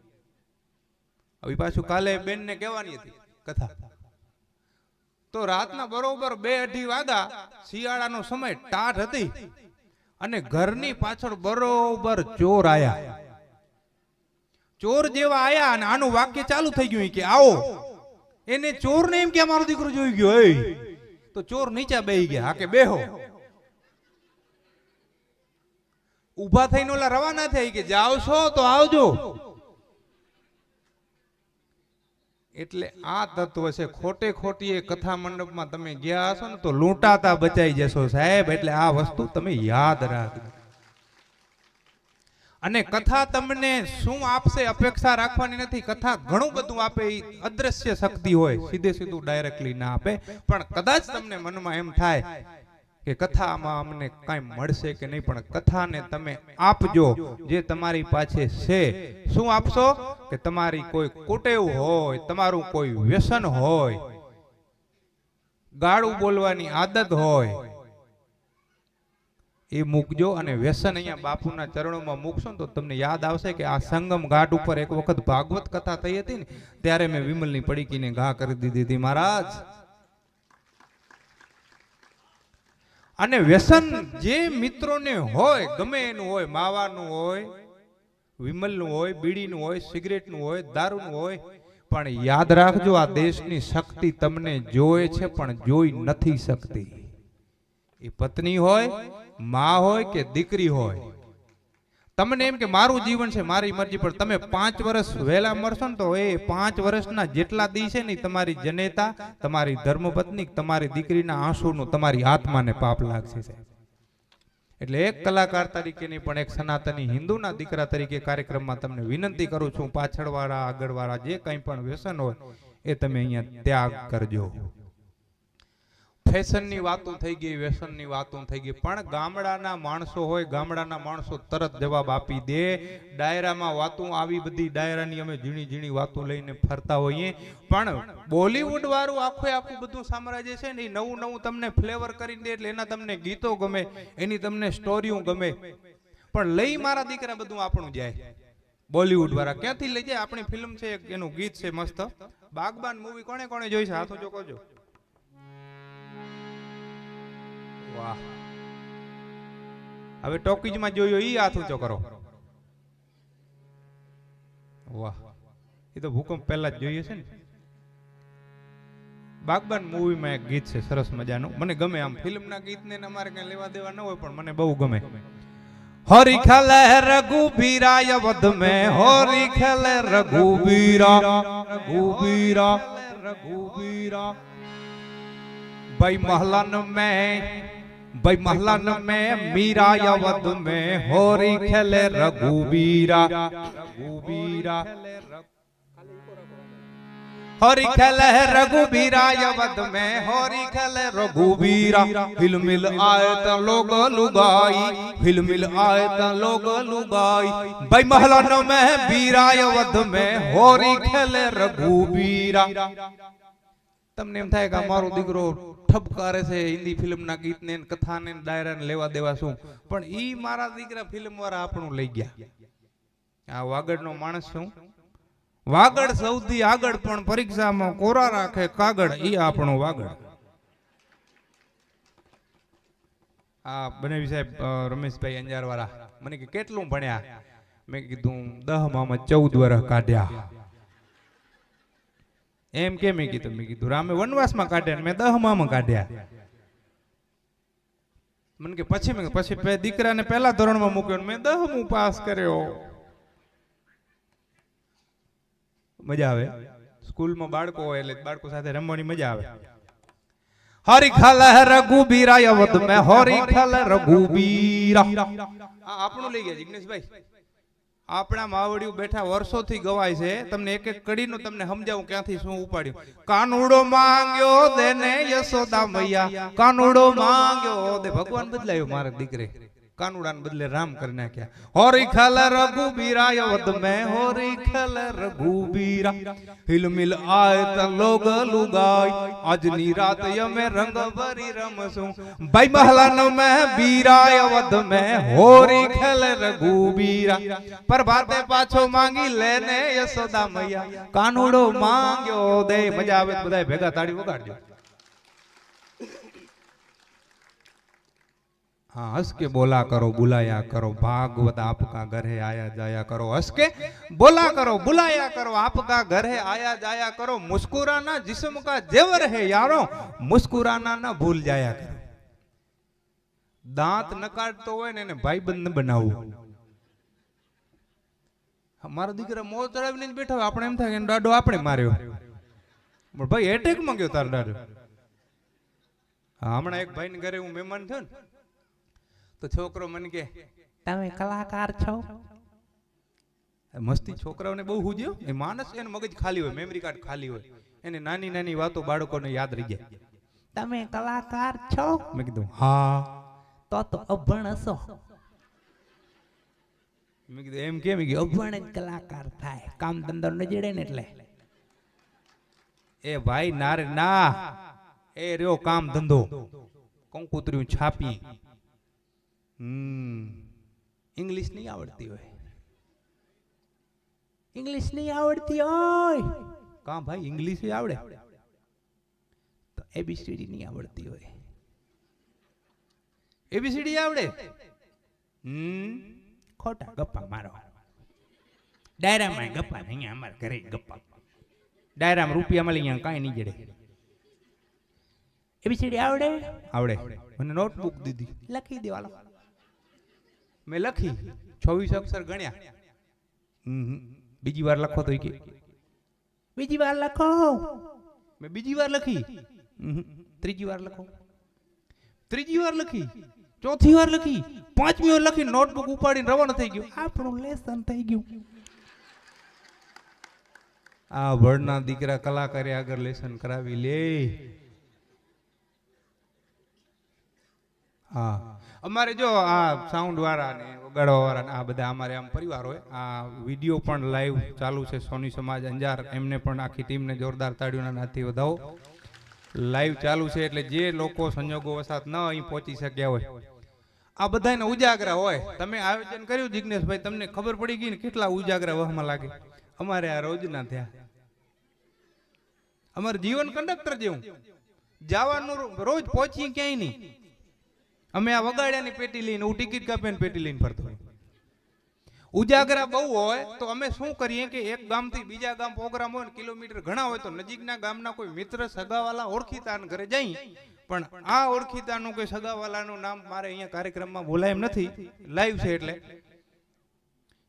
હવે પાછું કાલે બેન ને કહેવાની હતી કથા. તો રાતના બરોબર 2-2:30 વાગ્યા, શિયાળાનો સમય, ટાઢ હતી અને ઘરની પાછળ બરોબર ચોર આયા. ચોર જેવા આયા અને આનું વાક્ય ચાલુ થઈ ગયું કે આવો. એને ચોર ને એમ કે અમારો દીકરો જોઈ ગયો. તો ચોર નીચે બેહી ગયા. હા કે બેહો. ઉભા થઈને ઓલા રવાના થઈ કે જાઓ છો તો આવજો. એટલે આ તત્વ છે. ખોટે ખોટી એ કથા મંડપમાં તમે ગયા હશો ને તો લૂંટાતા બચાઈ જશો સાહેબ. એટલે આ વસ્તુ તમે યાદ રાખજો. અને કથા તમને શું આપશે અપેક્ષા રાખવાની નથી. કથા ઘણું બધું આપે, એ અદ્રશ્ય શક્તિ હોય, સીધે સીધું ડાયરેક્ટલી ના આપે. પણ કદાચ તમને મનમાં એમ થાય કે કથામાં અમને કાંઈ મળશે કે નહીં, પણ કથાને તમે આપજો જે તમારી પાસે છે. શું આપશો? કે તમારી કોઈ કુટેવ હોય, તમારું કોઈ વ્યસન હોય, ગાળું બોલવાની આદત હોય, એ મૂકજો. અને વ્યસન અહીંયા બાપુના ચરણોમાં મૂકશો ને તો તમને યાદ આવશે કે આ સંગમ ઘાટ ઉપર એક વખત ભાગવત કથા થઈ હતી ને, ત્યારે મેં વિમલની પડીકીને ઘા કરી દીધી હતી મહારાજ. અને વ્યસન જે મિત્રોને હોય, ગમે એનું હોય, માવાનું હોય, વિમલનું હોય, બીડીનું હોય, સિગરેટનું હોય, દારૂનું હોય, પણ યાદ રાખજો આ દેશની શક્તિ તમને જોવે છે પણ જોઈ નથી શકતી. એ પત્ની હોય, માં હોય કે દીકરી હોય. તમને એમ કે મારું જીવન છે, મારી મરજી, પણ તમે 5 વર્ષ વહેલા મરશો ને તો એ 5 વર્ષના જેટલા દી છે ને તમારી જનેતા, તમારી ધર્મપત્ની, તમારી દીકરીના આંસુનું તમારી આત્માને પાપ લાગશે. એટલે એક કલાકાર તરીકે નહીં પણ એક સનાતની હિન્દુના દીકરા તરીકે કાર્યક્રમમાં તમને વિનંતી કરું છું, પાછળવાળા આગળવાળા જે કંઈ પણ વ્યસન હોય એ તમે અહીંયા ત્યાગ કરજો. ફેશનની વાતો થઈ ગઈ, વ્યસનની વાતો થઈ ગઈ, પણ ગામડાના માણસો હોય, ગામડાના માણસો તરત જવાબ આપી દે. ડાયરામાં વાતો આવી બધી, ડાયરાની અમે ઝીણી ઝીણી વાતો લઈને ફરતા હોઈએ, પણ બોલીવુડ વાળું આખું બધું સામ્રાજ્ય છે ને એ નવું નવું તમને ફ્લેવર કરી દે. એટલે એના તમને ગીતો ગમે, એની તમને સ્ટોરીઓ ગમે, પણ લઈ મારા દીકરા બધું આપણું જાય. બોલીવુડ વાળા ક્યાંથી લઈ જાય? આપણી ફિલ્મ છે, એનું ગીત છે મસ્ત, બાગબાન મૂવી. કોણે કોણે જોઈ છે? હાથો જો કરજો. વાહ! હવે ટોકીજમાં જોયો ઈ હાથ ઊંચો કરો. વાહ! એ તો ભૂકંપ પહેલા જ જોઈએ છે ને. બાગબાન મૂવીમાં એક ગીત છે સરસ મજાનું, મને ગમે. આમ ફિલ્મના ગીતને અમારે કઈ લેવા દેવા ન હોય, પણ મને બહુ ગમે. હોરી ખેલે રઘુબીરાય વધ में, હોરી ખેલે રઘુબીરા, રઘુબીરા, રઘુબીરા. भाई महलन में मीरा यवद में, होरी खेले रघुबीरा, रघुबीरा. होरी खेले रघुबीरा यवद में, होरी खेले रघुबीरा. हिल मिल आए त लोग लुगाई, हिल मिल आए त लोग लुगाई. भाई महलन में बीरा यवद में, होरी खेले रघुबीरा. તમને એમ થાય કે મારો દીકરો ઠપકારે છે હિન્દી ફિલ્મના ગીતને, કથાને, ડાયરાને લેવા દેવા શું, પણ ઈ મારા દીકરા ફિલ્મ વાળા આપણું લઈ ગયા. આ વાગડનો માણસ શું? વાગડ સૌથી આગળ, પણ પરીક્ષામાં કોરા રાખે કાગળ, ઈ આપણો વાગડ. આ બનાવી સાહેબ રમેશભાઈ અંજાર વાળા મને કે કેટલું ભણ્યા? મેં કીધું 10માં 14 વર્ષ કાઢ્યા. એમ કે મેં કીધું રામે વનવાસમાં કાઢ્યા, મેં 10માં કાઢ્યા. મને કે પછી દીકરાને પહેલા ધોરણમાં મૂક્યો, મેં 10મું પાસ કર્યો. મજા આવે સ્કૂલમાં, બાળકો હોય એટલે બાળકો સાથે રમવાની મજા આવે. હરી ખલે રઘુબીરા યવદ મે, હરી ખલે રઘુબીરા. આ આપણું લઈ ગયા જિગ્નેશભાઈ. આપણા માવડિયું બેઠા વર્ષોથી ગવાય છે. તમને એક એક કડીનું તમને સમજાવું ક્યાંથી શું ઉપાડ્યું. કાનુડો માંગ્યો દેને યશોદા મૈયા, કાનુડો માંગ્યો દે. ભગવાન બદલાયો મારા દીકરે, કાનુડાને બદલે રામ કરી નાખ્યા. હોરી ખેલે રઘુબીરા યવદ में, હોરી ખેલે રઘુબીરા. हिल मिल आए त लोग लुगाई, આજની રાત અમે રંગ ભરી રમશું. ભાઈ મહલાન में बीरा यवद में, હોરી ખેલે રઘુબીરા. પ્રભાતે પાછો માંગી લેને યશોદા મૈયા, કાનુડો માંગ્યો દે. મજા આવે બધાય ભેગા તાળી વગાડજો. हाँ, हंस के बोला करो बुलाया करो, भागवत आपका घर है आया जाया करो. हंस के बोला करो बुलाया करो, आपका घर है आया जाया करो. मुस्कुराना जिस्म का जेवर है यारो, मुस्कुराना ना भूल जाया करो. दांत न काटतो હોય ને એને ભાઈબંધ બનાવવું. મારો દીકરા મોં ચડાવીને બેઠા હોય, આપણે એમ થાય કે દાડો આપણે માર્યો, પણ ભાઈ એટેક માં ગયો તાર દાડો. હમણાં એક ભાઈ ને ઘરે હું મહેમાન થયો ને, તો છોકરો મને કે તમે કલાકાર છો? મસ્તી છોકરાઓને બહુ હુજ્યો. એ માણસ એનું મગજ ખાલી હોય, મેમરી કાર્ડ ખાલી હોય, એને નાની નાની વાતો બાળકોને યાદ રહી જાય. તમે કલાકાર છો? મેં કીધું હા. તો અભણ હશો. મેં કીધું એમ કેમ? અભણ જ કલાકાર થાય, કામ ધંધો ન જડે ને એટલે. એ ભાઈ ના રે ના, એ રહ્યો કામ ધંધો, કંકુતર્યું છાપી. ઇંગ્લિશ નહીં આવડતી હોય. ઇંગ્લિશ નહીં આવડતી હોય કાં ભાઈ ઇંગ્લિશ આવડે તો એબીસીડી નહીં આવડતી હોય. એબીસીડી આવડે? ખોટા ગપ્પા મારો. ડાયરામાં ગપ્પા નહીં, અમારા ઘરે ગપ્પા. ડાયરામાં રૂપિયા મળી અહીંયા કાંઈ નહીં જડે. એબીસીડી આવડે? આવડે. મને નોટબુક દીધી, લખી દેવાલો. મેં લખી 26 અક્ષર ગણ્યા. બીજી વાર લખો તો કે બીજી વાર લખો. મેં બીજી વાર લખી. ત્રીજી વાર લખો. ત્રીજી વાર લખી. ચોથી વાર લખી. પાંચમી વાર લખી. નોટબુક ઉપાડીને રવાનો થઈ ગયો. આપણું લેસન થઈ ગયું. આ ભણના દીકરા કલાકારે આગળ લેસન કરાવી લે. હા, અમારે જો આ સાઉન્ડ વાળા ને વગાડવા વાળા ને આ બધા અમારે આમ પરિવાર હોય. આ વિડીયો પણ લાઈવ ચાલુ છે. સોની સમાજ અંજાર, એમને પણ આખી ટીમને જોરદાર તાળીઓના નાથી વધાવો. લાઈવ ચાલુ છે એટલે જે લોકો સંજોગો વસાત ન અહીં પહોંચી શક્યા હોય, આ બધાને ઉજાગરા હોય. તમે આયોજન કર્યું જિગ્નેશભાઈ, તમને ખબર પડી ગઈ ને કેટલા ઉજાગરા વહમાં લાગે. અમારે આ રોજના થયા. અમારે જીવન કંડક્ટર જેવું જવાનું, રોજ પહોંચીએ ક્યાંય નહીં. અમે આ વગાડ્યાની પેટી લઈને, હું ટિકિટ કાપીને પેટી લઈને ફરતો હોય. ઉજાગરા બહુ હોય તો અમે શું કરીએ કે એક ગામથી બીજા ગામ પ્રોગ્રામ હોય ને, કિલોમીટર ઘણા હોય તો નજીકના ગામના કોઈ મિત્ર, સગાવાલા, ઓળખીતાના ઘરે જઈએ. પણ આ ઓળખીતાનું કે સગાવાલાનું નામ મારે અહીંયા કાર્યક્રમમાં બોલાય એમ નથી, લાઈવ છે એટલે.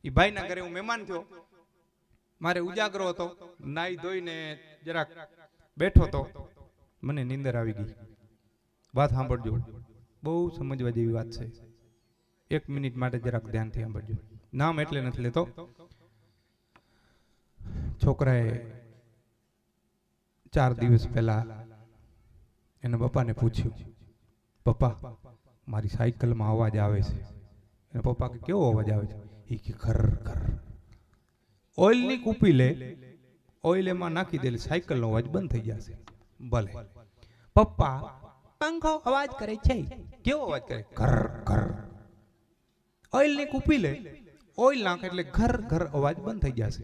એ ભાઈના ઘરે હું મહેમાન થયો, મારે ઉજાગરો હતો. નાઈ ધોઈને જરાક બેઠો તો મને નીંદર આવી ગઈ. વાત સાંભળજો, બહુ સમજવા જેવી વાત છે. 1 મિનિટ માટે જરાક ધ્યાનથી સાંભળજો. નામ એટલે નથી લેતો. છોકરાએ 4 દિવસ પહેલા એના પપ્પાને પૂછ્યું, પપ્પા મારી સાયકલમાં અવાજ આવે છે. એના પપ્પા કે કેવો અવાજ આવે છે? એ કે ખર ખર. ઓઇલની કૂપી લે, ઓઇલ એમાં નાખી દે, સાયકલનો અવાજ બંધ થઈ જશે. ભલે. પપ્પા પંખો અવાજ કરે છે. કેવો અવાજ કરે? ઘર ઘર. ઓઇલની કૂપી લે, ઓઇલ નાખે એટલે ઘર ઘર અવાજ બંધ થઈ જશે.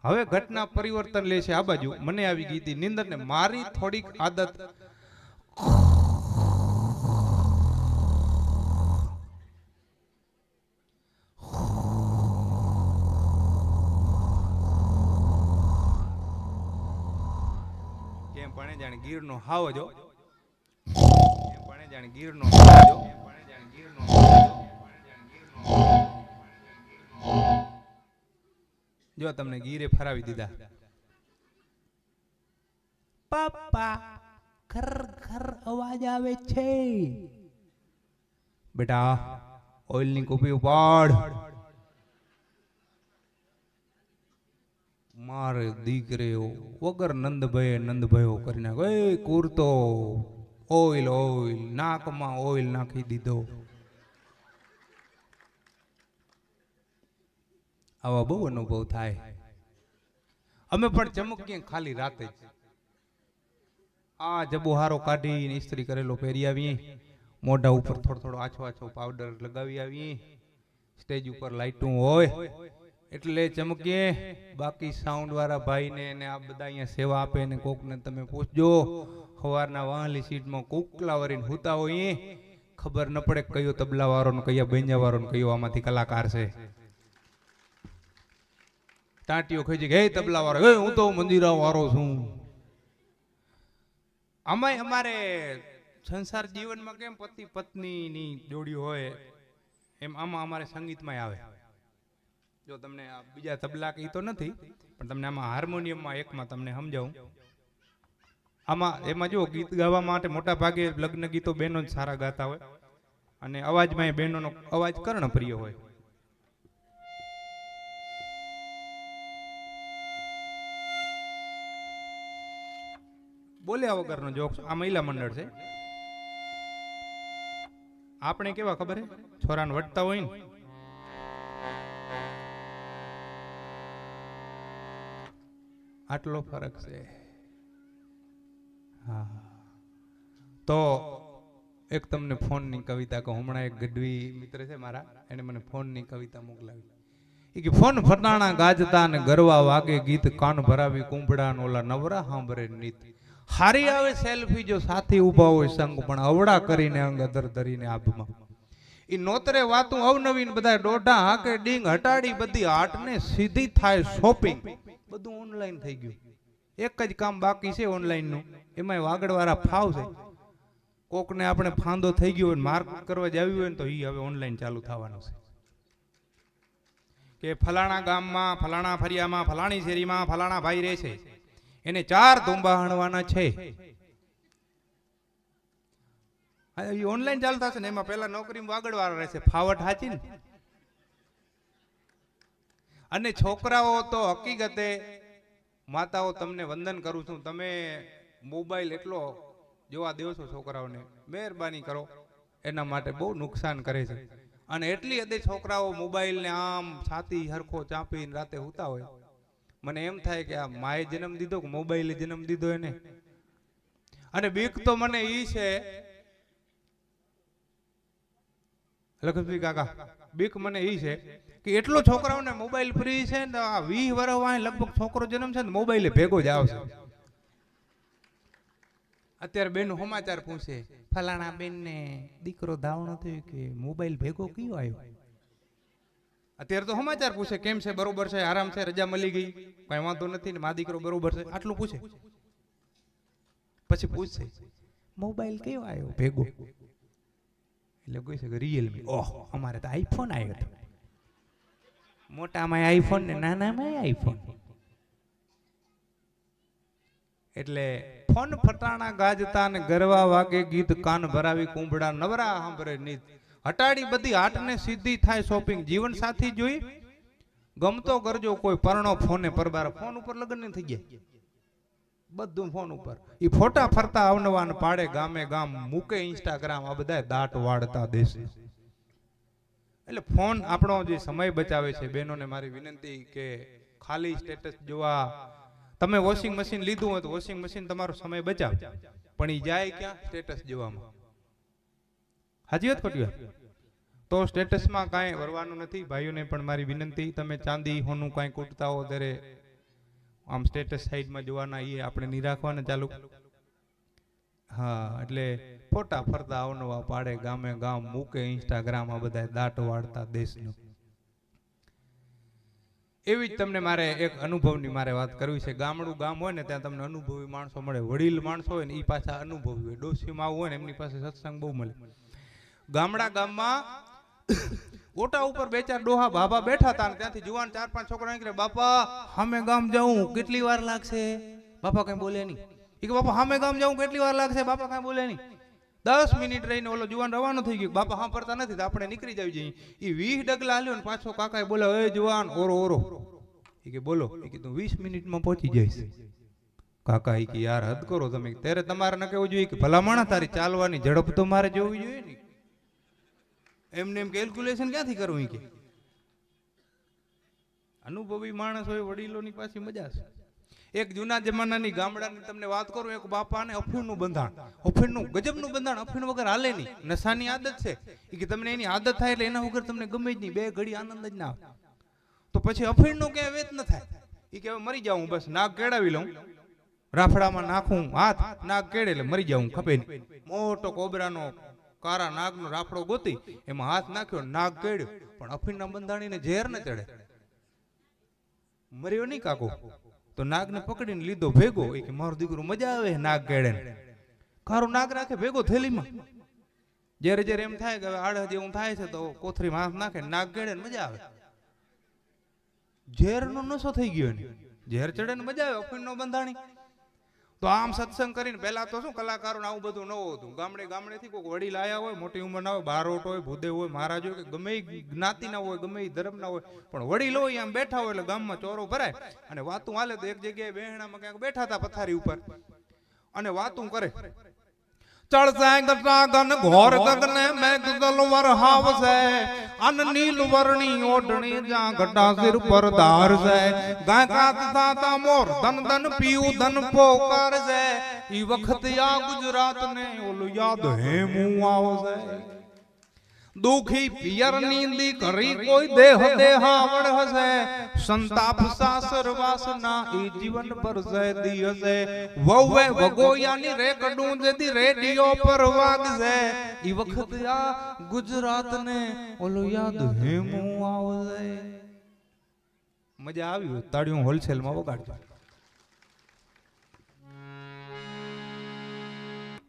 હવે ઘટના પરિવર્તન લે છે આ બાજુ. મને આવી ગઈ હતી નીંદર ને મારી થોડીક આદત કેમ પણ જાણે ગીરનો હાવ જો, જાણે ગીરનો જો તમને ગીરે ફરાવી દીધા. પપ્પા ઘર ઘર અવાજ આવે છે. બેટા ઓઇલની કૂપી ઉપાડ. મારે દીકરે વગર નંદભાઈ કરી નાખો. એ કુર્તો ઓઇલ ઓઇલ નાકમાં ઓઇલ નાખી દીધો. આવા બહુ અનુભવ થાય. અમે પણ ચમકીએ ખાલી રાતે જ. આ જબો હારો કાઢીને ઇસ્ત્રી કરેલો પહેરી આવીએ, મોઢા ઉપર થોડો આછો આછો પાવડર લગાવી આવીએ, સ્ટેજ ઉપર લાઇટું હોય એટલે ચમકીએ. બાકી સાઉન્ડ વાળા ભાઈને ને આ બધા અહીંયા સેવા આપે ને કોકને તમે પૂછજો, સવારના વાહલી સીટમાં કોકલા વરીને હુતા હોય, ખબર ન પડે કયો તબલા વાળો ને કયા બેંજા વાળો ને કયો આમાંથી કલાકાર છે. ટાંટીઓ ખોજી કે હે તબલા વાળો, હે હું તો મંદિરા વાળો છું. આમાંય અમારે સંસાર જીવનમાં કેમ પતિ પત્નીની જોડી હોય એમ આમાં અમારે સંગીતમાં આવે. જો તમને બીજા તબલા કી તો નથી, પણ તમને આમાં હાર્મોનિયમમાં એકમાં તમને સમજાવું. આમાં એમાં જો ગીત ગાવા માટે મોટા ભાગે લગ્ન ગીતો બહેનો જ સારા ગાતા હોય, અને અવાજમાં બહેનોનો અવાજ કર્ણપ્રિય હોય. બોલ્યા વગરનો જોક. આ મહિલા મંડળ છે. આપણે કેવા ખબર હે, છોરાને વટતા હોય ને આટલો ફરક છે. હા, તો એક તમને ફોનની કવિતા કહું. હમણાં એક ગઢવી મિત્ર છે મારા, એને મને ફોનની કવિતા મોકલાવી. એ કે ફોન ફટાણા ગાજતા ને ગરવા વાગે ગીત, કાન ભરાવી કુંભડા ઓલા નવરા સાંભળે નીત. હારી આવે સેલ્ફી જો સાથી ઊભા હોય સંગ, પણ અવડા કરીને અંગ અધર ધરીને આભમાં. ઈ નોતરે વાતું અવનવીન બધા દોઢા હાકે ડીંગ, હટાડી બધી આટને સીધી થાય શોપિંગ. બધું ઓનલાઈન થઈ ગયું. એક જ કામ બાકી છે ઓનલાઈન નું, એમાંય વાગડવાળા ફાવ છે. કોકને આપણે ફાંદો થઈ ગયો હોય, માર્કેટ કરવા જાવી હોય ને, તો ઈ હવે ઓનલાઈન ચાલુ થવાનું છે કે ફલાણા ગામમાં, ફલાણા ફરિયામાં, ફલાણી શેરીમાં ફલાણા ભાઈ રહે છે, એને 4 ધુંબા હણવાના છે. ઓનલાઈન ચાલુ થશે ને, એમાં પેલા નોકરીમાં વાગડવાળા રહેશે. ફાવટ હાચી ને. અને છોકરાઓ તો હકીકતે, માતાઓ તમને વંદન કરું છું, તમે મોબાઈલ એટલો જોવા દેવો છો છોકરાઓને, મહેરબાની કરો. એના માટે બહુ નુકસાન કરે છે. અને એટલી હદે છોકરાઓ મોબાઈલને આમ છાતી હરખો ચાંપીને રાતે સૂતા હોય. મને એમ થાય કે આ માએ જન્મ દીધો કે મોબાઈલે જન્મ દીધો એને. અને બીક તો મને ઈ છે, લખનભાઈ કાકા, બીક મને ઈ છે કે એટલો છોકરાઓને મોબાઈલ ફ્રી છે ને, આ 20 વર્ષ વાય લગભગ છોકરો જન્મ છે ને, મોબાઈલે ભેગો જ આવશે. અત્યારે બેન સમાચાર પૂછે, ફલાણા બેન ને દીકરો ધાવણો થયો કે મોબાઈલ ભેગો કયો આવ્યો. અત્યારે તો સમાચાર પૂછે, કેમ છે, બરોબર છે, આરામ છે, રજા મળી ગઈ, કઈ વાંધો નથી ને, મા દીકરો બરોબર છે, આટલું પૂછે. પછી પૂછશે મોબાઈલ કયો આવ્યો ભેગો, એટલે કોઈ છે કે રિયલમી. ઓહ, અમારે તો આઈફોન આવ્યો હતો. મોટામાં આઈફોન ને નાનામાં આઈફોન. એટલે ફોન ફટાણા ગાજતા ને ગરવા વાગે ગીત, કાન ભરાવી કુંભડા નવરા સાંભળે નીત. હટાડી બધી આટને સીધી થાય શોપિંગ. જીવન સાથી જોઈ ગમતો કરજો કોઈ, પરણો ફોને પરબાર. ફોન ઉપર લગ્ન થઈ ગયા, બધું ફોન ઉપર. ઈ ફોટા ફરતા અવનવાન પાડે, ગામે ગામ મૂકે ઇન્સ્ટાગ્રામ. આ બધા દાટ વાળતા દેશે. એટલે ફોન આપણો જે સમય બચાવે છે. બહેનોને મારી વિનંતી કે ખાલી સ્ટેટસ જોવા, તમે વોશિંગ મશીન લીધું હોય તો વોશિંગ મશીન તમારો સમય બચાવે, પણ ઈ જાય ક્યાં? સ્ટેટસ જોવામાં. હાજી વાત ખોટી વાત? તો સ્ટેટસમાં કાંઈ વરવાનું નથી. ભાઈઓને પણ મારી વિનંતી, તમે ચાંદી હોનું કાંઈ કૂટતા હો ત્યારે આમ સ્ટેટસ સાઈડમાં જોવાના, એ આપણે નહીં રાખવાના ચાલુ. હા, એટલે ફોટા ફરતા અવનવા પાડે, ગામે ગામ મૂકે ઇન્સ્ટાગ્રામ. આ બધા દાટ વાળતા દેશનું. એવી જ તમને મારે એક અનુભવની મારે વાત કરવી છે. ગામડું ગામ હોય ને, ત્યાં તમને અનુભવી માણસો મળે. વડીલ માણસો હોય ને, એ પાછા અનુભવી હોય. ડોશીમાં આવું હોય ને, એમની પાસે સત્સંગ બહુ મળે. ગામડા ગામમાં ઓટા ઉપર 2-4 ડોહા ભાભા બેઠા હતા, ને ત્યાંથી જુવાન 4-5 છોકરા નીકળે. બાપા હામે ગામ જાઉં, કેટલી વાર લાગશે? બાપા કઈ બોલે નહીં. એ કે બાપા હામે ગામ જાઉં, કેટલી વાર લાગશે? બાપા કઈ બોલે નહીં. 10 મિનિટ રહીને ઓલો જુવાન રવાનો થઈ ગયો. બાપા સાંભળતા નથી, તો આપણે નીકળી જાવી જઈએ. એ 20 ડગલા હાલ્યો ને પાછો કાકાએ બોલે, એ જુવાન ઓરો ઓરો. એ કે બોલો. એ કે તું 20 મિનિટમાં પહોંચી જઈશ. કાકા એ કે યાર હદ કરો તમે. ત્યારે તમારે ન કહેવું જોઈએ કે ભલા માણસ, તારી ચાલવાની ઝડપ તો મારે જોવી જોઈએ ને. એમને એમ કેલ્ક્યુલેશન ક્યાંથી કરવું? કે અનુભવી માણસ હોય, વડીલોની પાછી મજા છે. એક જૂના જમાનાની ગામડાની તમને વાત કરું. એક બાપાને અફીણનું બંધાણ, અફીણનું ગજબનું બંધાણ. અફીણ વગર હાલે નહીં, નશાની આદત છે. એ કે તમને એની આદત થાય એટલે એના વગર તમને ગમે જ નહીં, 2 ઘડી આનંદ જ ના આવે. તો પછી અફીણનું ક્યાંય વેત ન થાય. એ કે હવે મરી જાઉં, બસ નાક કેળાવી લઉં, રાફડામાં નાખું હાથ, નાક કેળે એટલે મરી જાઉં, ખપે નહીં. મોટો કોબરાનો કારા નાગનો રાફડો ગોતી, એમાં હાથ નાખ્યો, નાગ કેળ્યો. પણ અફીણના બંધાણીને ઝેર ન ચડે, મર્યો નહીં કાકો. તો નાગને પકડીને લીધો ભેગો. એ કે મારો દીકરો મજા આવે નાગ કેળે. કારો નાગ રાખે ભેગો થેલીમાં. જ્યારે જ્યારે એમ થાય કે હવે આડે જેવું થાય છે, તો કોથરીમાં હાથ નાખે, નાગ કેળે મજા આવે. ઝેરનો નશો થઈ ગયો ને, ઝેર ચડે ને મજા આવે. અફીણનો બંધાણી તો આમ સત્સંગ કરીને, પહેલા તો શું કલાકારોને આવું બધું ન હોતું. ગામડે ગામડેથી કોઈ વડીલ આયા હોય, મોટી ઉંમરના હોય, બારોટ હોય, ભૂદેવ હોય, મહારાજ હોય, કે ગમે જ્ઞાતિના હોય, ગમે ધર્મના હોય, પણ વડીલ હોય આમ બેઠા હોય એટલે ગામમાં ચોરો ભરાય અને વાતું હાલે. તો એક જગ્યાએ બેહણામાં ક્યાંક બેઠા હતા પથારી ઉપર, અને વાતું કરે. ચળસાય ગટા ગન ઘોર ગગને મેઘ તલવાર હાવસે અન નીલ વર્ણી ઓઢણી જા ગટા સિર પર ધારસે ગાય કાત સાતા મોર ધન ધન પીયું ધન પોકાર છે ઈ વખત આ ગુજરાત ને ઓલું યાદ હેમું આવશે. દુખી પિયર નીંદી કરી કોઈ દેહ દેહાવડ હશે સંતાપ સાસર વાસના ઈ જીવન પર સહેદી હશે. વહુએ વગોયાની રેકડું જેથી રેડિયો પર વાગશે ઈ વખત આ ગુજરાત ને ઓલું યાદ હેમું આવશે. મજા આવી? તાળીઓ હોલસેલ માં વગાડજો.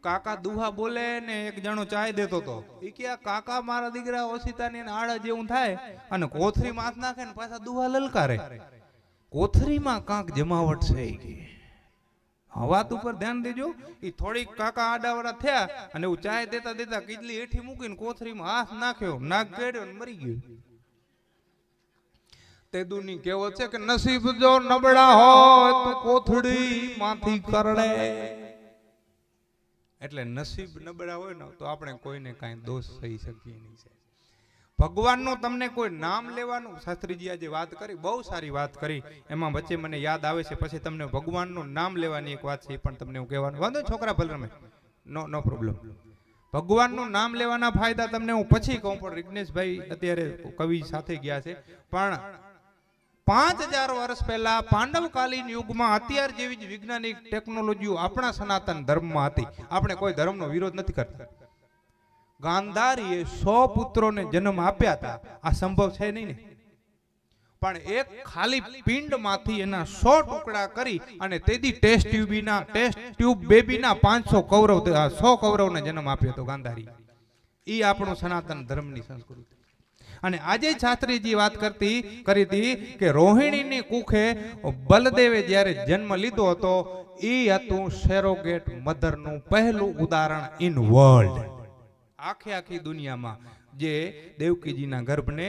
કાકા દુહા બોલે ને એક જણો ચાય દેતો તો ઈ કે કાકા મારા દીકરા ઓશિતાની આડા જેવું થાય અને કોથરી માં હાથ નાખે ને પાછા દુહા લલકારે. કોથરીમાં કાંક જમાવટ છે ઈ કે. વાત ઉપર ધ્યાન દેજો. ઈ થોડીક કાકા આડાવડા થયા અને એવું ચાય દેતા દેતા કીડલી હેઠી મૂકીને કોથરીમાં હાથ નાખ્યો, નાક ગેડ્યો ને મરી ગયો. તે દુની કેવો છે કે નસીબ જો નબળા હોય તો કોથળી માંથી કરડે. એટલે નસીબ નબળા હોય ને તો આપણે કોઈને કાંઈ દોષ થઈ શકીએ નહીં. છે ભગવાનનું તમને કોઈ નામ લેવાનું, શાસ્ત્રીજી આજે વાત કરી, બહુ સારી વાત કરી. એમાં વચ્ચે મને યાદ આવે છે, પછી તમને ભગવાનનું નામ લેવાની એક વાત છે એ પણ તમને હું કહેવાનું. વાંધો છોકરા ભલે રમે, નો પ્રોબ્લેમ. ભગવાનનું નામ લેવાના ફાયદા તમને હું પછી કહું, પણ વિઘ્નેશભાઈ અત્યારે કવિ સાથે ગયા છે. પણ 5000 વર્ષ પહેલા પાંડવકાલીન યુગમાં અત્યાર જેવી જ વૈજ્ઞાનિક ટેકનોલોજીઓ આપણા સનાતન ધર્મમાં હતી. આપણે કોઈ ધર્મનો વિરોધ નથી કરતા. ગાંધારીએ 100 પુત્રોને જન્મ આપ્યા હતા, આ સંભવ છે નહીં ને. પણ એક ખાલી પિંડમાંથી એના 100 ટુકડા કરી અને તેથી ટેસ્ટ ટ્યુબ બેબીના 500 કૌરવ 100 કૌરવને જન્મ આપ્યો હતો ગાંધારી. ઈ આપણો સનાતન ધર્મની સંસ્કૃતિ. અને આજે શાસ્ત્રીજી વાત કરી હતી કે રોહિણીની કુખે બલદેવે જ્યારે જન્મ લીધો હતો ઈ હતું સેરોગેટ મધરનું પહેલું ઉદાહરણ ઇન વર્લ્ડ. આખી દુનિયામાં જે દેવકીજીના ગર્ભને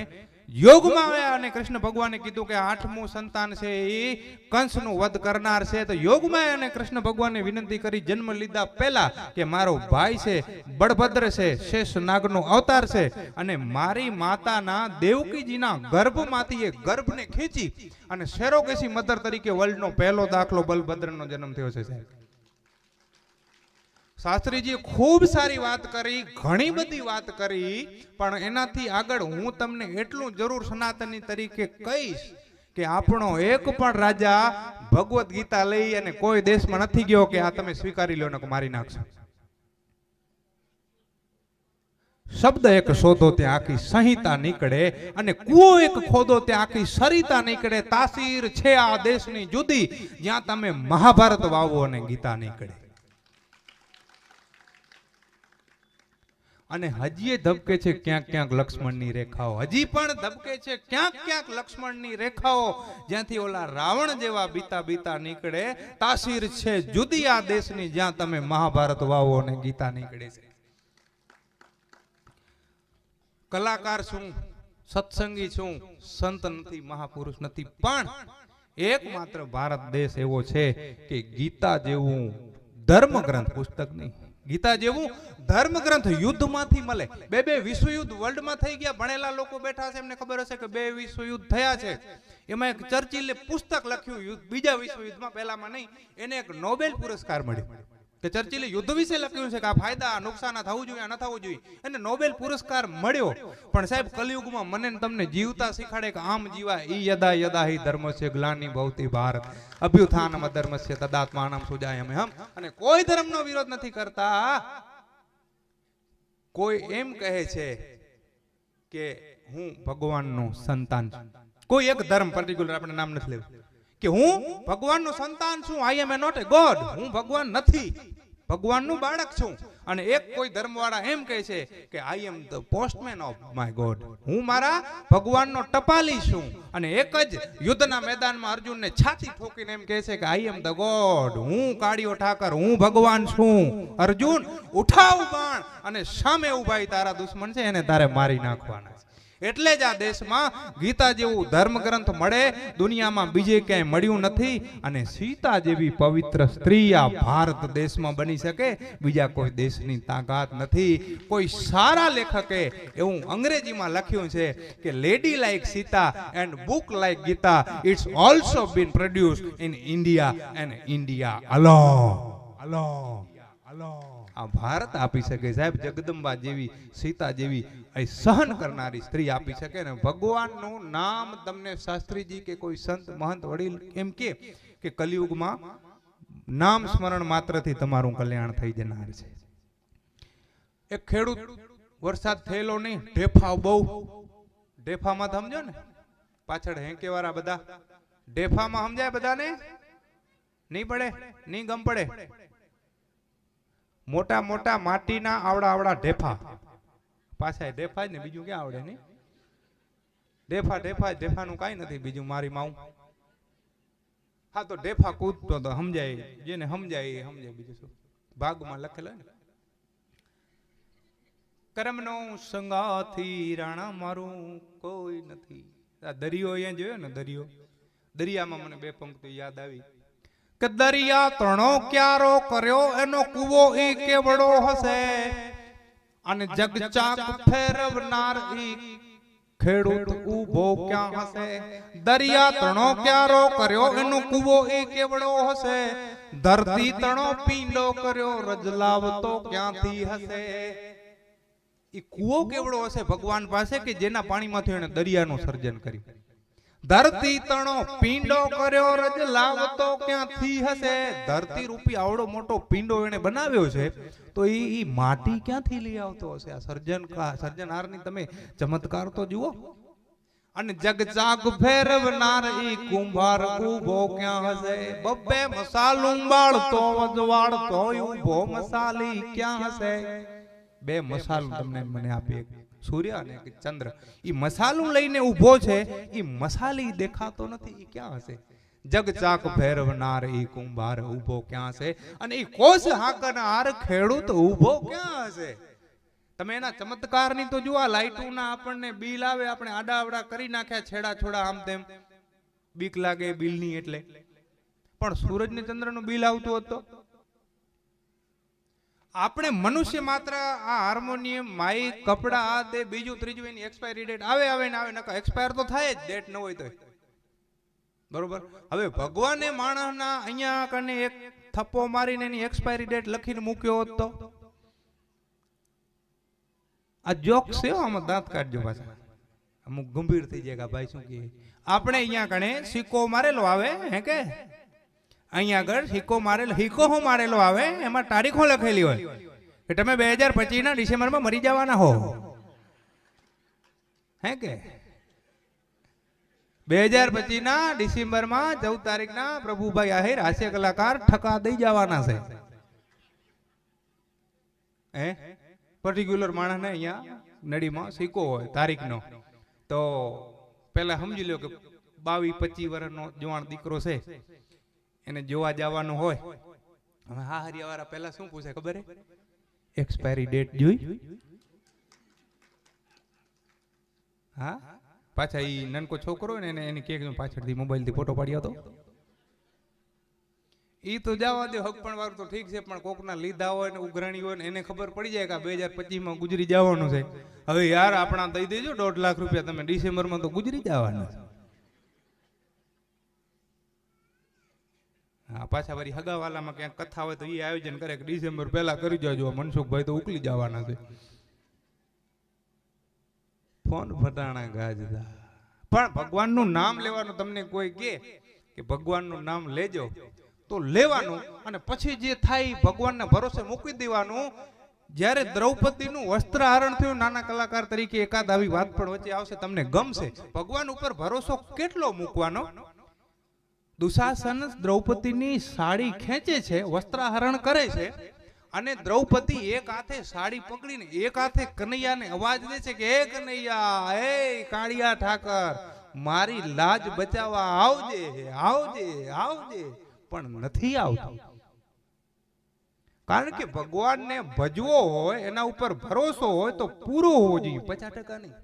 યોગમાં આવ્યા અને કૃષ્ણ ભગવાને કીધું કે 8મું સંતાન છે એ કંસનું વધ કરનાર છે. તો યોગમાં અને કૃષ્ણ ભગવાને વિનંતી કરી જન્મ લીધા પહેલા કે મારો ભાઈ છે બળભદ્ર છે, શેષ નાગનો અવતાર છે અને મારી માતાના દેવકીજીના ગર્ભમાંથી એ ગર્ભને ખેંચી અને સેરોગેસી મધર તરીકે વર્લ્ડનો પહેલો દાખલો બલભદ્રનો જન્મ થયો છે. સાહેબ શાસ્ત્રીજીએ ખૂબ સારી વાત કરી, ઘણી બધી વાત કરી, પણ એનાથી આગળ હું તમને એટલું જરૂર સનાતની તરીકે કહીશ કે આપણો એક પણ રાજા ભગવદ ગીતા લઈ અને કોઈ દેશમાં નથી ગયો કે આ તમે સ્વીકારી લો ને મારી નાખશો. શબ્દ એક શોધો ત્યાં આખી સંહિતા નીકળે અને કુવો એક ખોદો ત્યાં આખી સરિતા નીકળે. તાસીર છે આ દેશની જુદી જ્યાં તમે મહાભારત વાવો અને ગીતા નીકળે. અને હજી ધબકે છે ક્યાંક ક્યાંક લક્ષ્મણની રેખાઓ, હજી પણ ધબકે છે ક્યાંક ક્યાંક લક્ષ્મણની રેખાઓ જ્યાંથી ઓલા રાવણ જેવા બીતા બીતા નીકળે. તાસીર છે જુદી આ દેશની જ્યાં તમે મહાભારત વાવો અને ગીતા નીકળે છે. કલાકાર છું, સત્સંગી છું, સંત નથી, મહાપુરુષ નથી, પણ એકમાત્ર ભારત દેશ એવો છે કે ગીતા જેવું ધર્મ ગ્રંથ પુસ્તક નહીં, ગીતા જેવું ધર્મ ગ્રંથ યુદ્ધમાંથી મળે. બે વિશ્વયુદ્ધ વર્લ્ડમાં થઈ ગયા, ભણેલા લોકો બેઠા છે, એમને ખબર હશે કે 2 વિશ્વયુદ્ધ થયા છે. એમાં એક ચર્ચિલે પુસ્તક લખ્યું બીજા વિશ્વયુદ્ધમાં, પહેલામાં નહીં, એને એક નોબેલ પુરસ્કાર મળ્યો કે ચર્ચિલે યુદ્ધ વિશે લખ્યું છે કે આ ફાયદા નુકસાન થવું જોઈએ ન થવું જોઈએ, એને નોબેલ પુરસ્કાર મળ્યો. પણ સાહેબ કલયુગમાં મને તમને જીવતા શીખાડે કે આમ જીવા ઈ યદા યદા હિ ધર્મસ્ય ગ્લાનિ ભવતિ ભારત અભ્યુત્થાનમ અધર્મસ્ય તદાત્માનમ સુજાયમે હમ. અને કોઈ ધર્મનો વિરોધ નથી કરતા. કોઈ એમ કહે છે કે હું ભગવાનનો સંતાન છું, કોઈ એક ધર્મ પર્ટિક્યુલર આપણે નામ નથી લેવું, કે હું ભગવાનનું સંતાન છું, આઈ એમ નોટ એ ગોડ, હું ભગવાન નથી, ભગવાનનું બાળક છું. અને એક કોઈ ધર્મવાળા એમ કહે છે કે I am the postman of my God, હું મારા ભગવાનનો ટપાલી છું. અને એક જ યુદ્ધના મેદાનમાં અર્જુનને છાતી ઠોકીને એમ કહે છે કે આઈ એમ ધ ગોડ, હું કાળિયો ઠાકર, હું ભગવાન છું. અર્જુન ઉઠાવ બાણ અને સામે ઉભા તારા દુશ્મન છે એને તારે મારી નાખવાના છે. એટલે જ આ દેશમાં ગીતા જેવું ધર્મગ્રંથ મળે દુનિયામાં બીજે ક્યાંય મળ્યું નથી. અને સીતા જેવી પવિત્ર સ્ત્રી આ ભારત દેશમાં બની શકે બીજા કોઈ દેશની તાકાત નથી. કોઈ સારા લેખકે એવું અંગ્રેજીમાં લખ્યું છે કે lady like Sita and book like Gita it's also been produced in India and India alone. આ ભારત આપી શકે સાહેબ. જગદંબા જેવી સીતા જેવી સહન કરનારી સ્ત્રી આપી શકે ને ભગવાનનું નામ તમને શાસ્ત્રીજી કે કોઈ સંત મહંત વડીલ એમ કે કલિયુગમાં નામ સ્મરણ માત્રથી તમારું કલ્યાણ થઈ જનાર છે. એક ખેડૂત વરસાદ થયેલો નહીં, ઢેફા બહુ, ઢેફામાં સમજો ને પાછળ હેંકે વાળા બધા ઢેફામાં સમજાય બધાને? નહીં પડે, નહીં ગમ પડે. મોટા મોટા માટીના આવડા આવડા ઢેફા, પાછા ઢેફા જ ને બીજું ક્યાં આવડે? નહીં ઢેફા ઢેફા ઢેફાનું કાંઈ નથી બીજું મારી માઉં. હા તો ઢેફા કૂદતો તો સમજાય, જેને સમજાય એ સમજાય. બીજું શું ભાગમાં લખેલો ને, કરમનો સંગાથી રાણા મારું કોઈ નથી. આ દરિયો અહીંયા જોયો ને, દરિયો, દરિયામાં મને બે પંક્તિ યાદ આવી કે દરિયા ત્રણો ક્યારો કર્યો એનો કૂવો ઈ કેવડો હશે, અને જગ ચાક ફેરવનાર ઈ ખેડૂત ઊભો ક્યાં હશે. દરિયા ત્રણો ક્યારો કર્યો એનો કૂવો ઈ કેવડો હશે, ધરતી ત્રણો પીંડો કર્યો રજલાવતો ક્યાંથી હશે. ઈ કૂવો કેવડો હશે ભગવાન પાસે કે જેના પાણીમાંથી એને દરિયાનું સર્જન કર્યું. ધરતી તણો પીંડો કર્યો રજલાવતો ક્યાંથી હશે. ધરતી રૂપી આવડો મોટો પીંડો એને બનાવ્યો છે તો ઈ માટી ક્યાંથી લઈ આવતો હશે? આ સર્જનહારની તમે ચમત્કાર તો જુઓ. અને જગ જાગ ફેરવનાર ઈ કુંભાર ઊભો ક્યાં હશે. બબ્બે મસાલું બાળતો વજવાળતો ઊભો મસાલી ક્યાં હશે. બે મસાલું તમને મને આપી, સૂર્ય અને ચંદ્ર. ઈ મસાલું લઈને ઊભો છે, ઈ મસાલી દેખાતો નથી, ઈ ક્યાં હશે? જગ ચાક ફેરવનાર ઈ કુંભાર ઊભો ક્યાં હશે. અને ઈ કોષ હાંકનાર ખેડૂત ઊભો ક્યાં હશે? તમે એના ચમત્કારની તો જુઓ. લાઈટોના આપણને બિલ આવે, આપણે આડાવડા કરી નાખ્યા છેડા છોડા આમ તેમ, બીક લાગે બિલની એટલે. પણ સૂરજ ને ચંદ્ર નું બિલ આવતું હતું. આપણે મનુષ્ય માત્ર આ હાર્મોનિયમ, માઇક, કપડા, આ તે બીજું ત્રીજું એની એક્સપાયરી ડેટ આવે ને આવે, નકર એક્સપાયર તો થાય જ, ડેટ ન હોય તો. બરોબર. હવે ભગવાને માણસના અહીંયા કને એક થપ્પો મારીને એની એક્સપાયરી ડેટ લખીને મૂક્યો હોત તો આ જોક છે. આમાં દાંત કાઢજો પાછા, અમુક ગંભીર થઈ જાય કે ભાઈ શું કહે. આપણે અહીંયા કને સિક્કો મારેલો આવે હે કે અહીંયા આગળ સિક્કો મારેલો, સિક્કો હું મારેલો આવે, એમાં તારીખો લખેલી હોય કે તમે 2025 ના ડિસેમ્બરમાં મરી જવાના હો. હે કે 2025 ના ડિસેમ્બરમાં 14 તારીખના પ્રભુભાઈ આહિર હાસ્ય કલાકાર ઠકા દઈ જવાના છે. હે પર્ટિક્યુલર માણસને અહીંયા નડીમાં સિક્કો હોય તારીખનો, તો પેલા સમજી લો કે 22-25 વર્ષનો જવાન દીકરો છે, એને જોવા જવાનું હોય. હવે હા હરિયાવાળા પહેલા શું પૂછે ખબર હે? એક્સપાયરી ડેટ જોઈ? હા, પાછા ઈ નાનકો છોકરો ને એને એની કેક પાછળથી મોબાઈલ થી ફોટો પાડ્યો હતો. ઈ તો જવા દે, હક પણ વાળું તો ઠીક છે, પણ કોકના લીધા હોય ને ઉઘરાણી હોય ને એને ખબર પડી જાય કે 2025 માં ગુજરી જવાનું છે. હવે યાર આપણા દઈ દેજો 1.5 લાખ રૂપિયા, તમે ડિસેમ્બરમાં તો ગુજરી જવાના છે. હા, પાછા વળી હગાવાલામાં ક્યાંક કથા હોય તો એ આયોજન કરે કે ડિસેમ્બર પહેલા કરી જાજો, મનસુખભાઈ તો ઉકલી જવાના છે. ફોન ફટાણા ગાજતા. પણ ભગવાનનું નામ લેવાનું તમને કોઈ કહે કે ભગવાનનું નામ લેજો તો લેવાનું, અને પછી જે થાય ભગવાનના ભરોસે મૂકી દેવાનું. જ્યારે દ્રૌપદીનું વસ્ત્રહરણ થયું, નાના કલાકાર તરીકે એકાદ આવી વાત પણ વચ્ચે આવશે, તમને ગમશે. ભગવાન ઉપર ભરોસો કેટલો મૂકવાનો. દુશાસન દ્રૌપદીની સાડી ખેંચે છે, વસ્ત્રહરણ કરે છે, અને દ્રૌપદી એક હાથે સાડી પકડીને એક હાથે કનૈયાને અવાજ દે છે કે હે કનૈયા, હે કાળિયા ઠાકર, મારી લાજ બચાવવા આવજે, આવજે, આવજે. પણ નથી આવતું. કારણ કે ભગવાનને ભજવો હોય, એના ઉપર ભરોસો હોય તો પૂરો હોવો જોઈએ, 50% નહીં.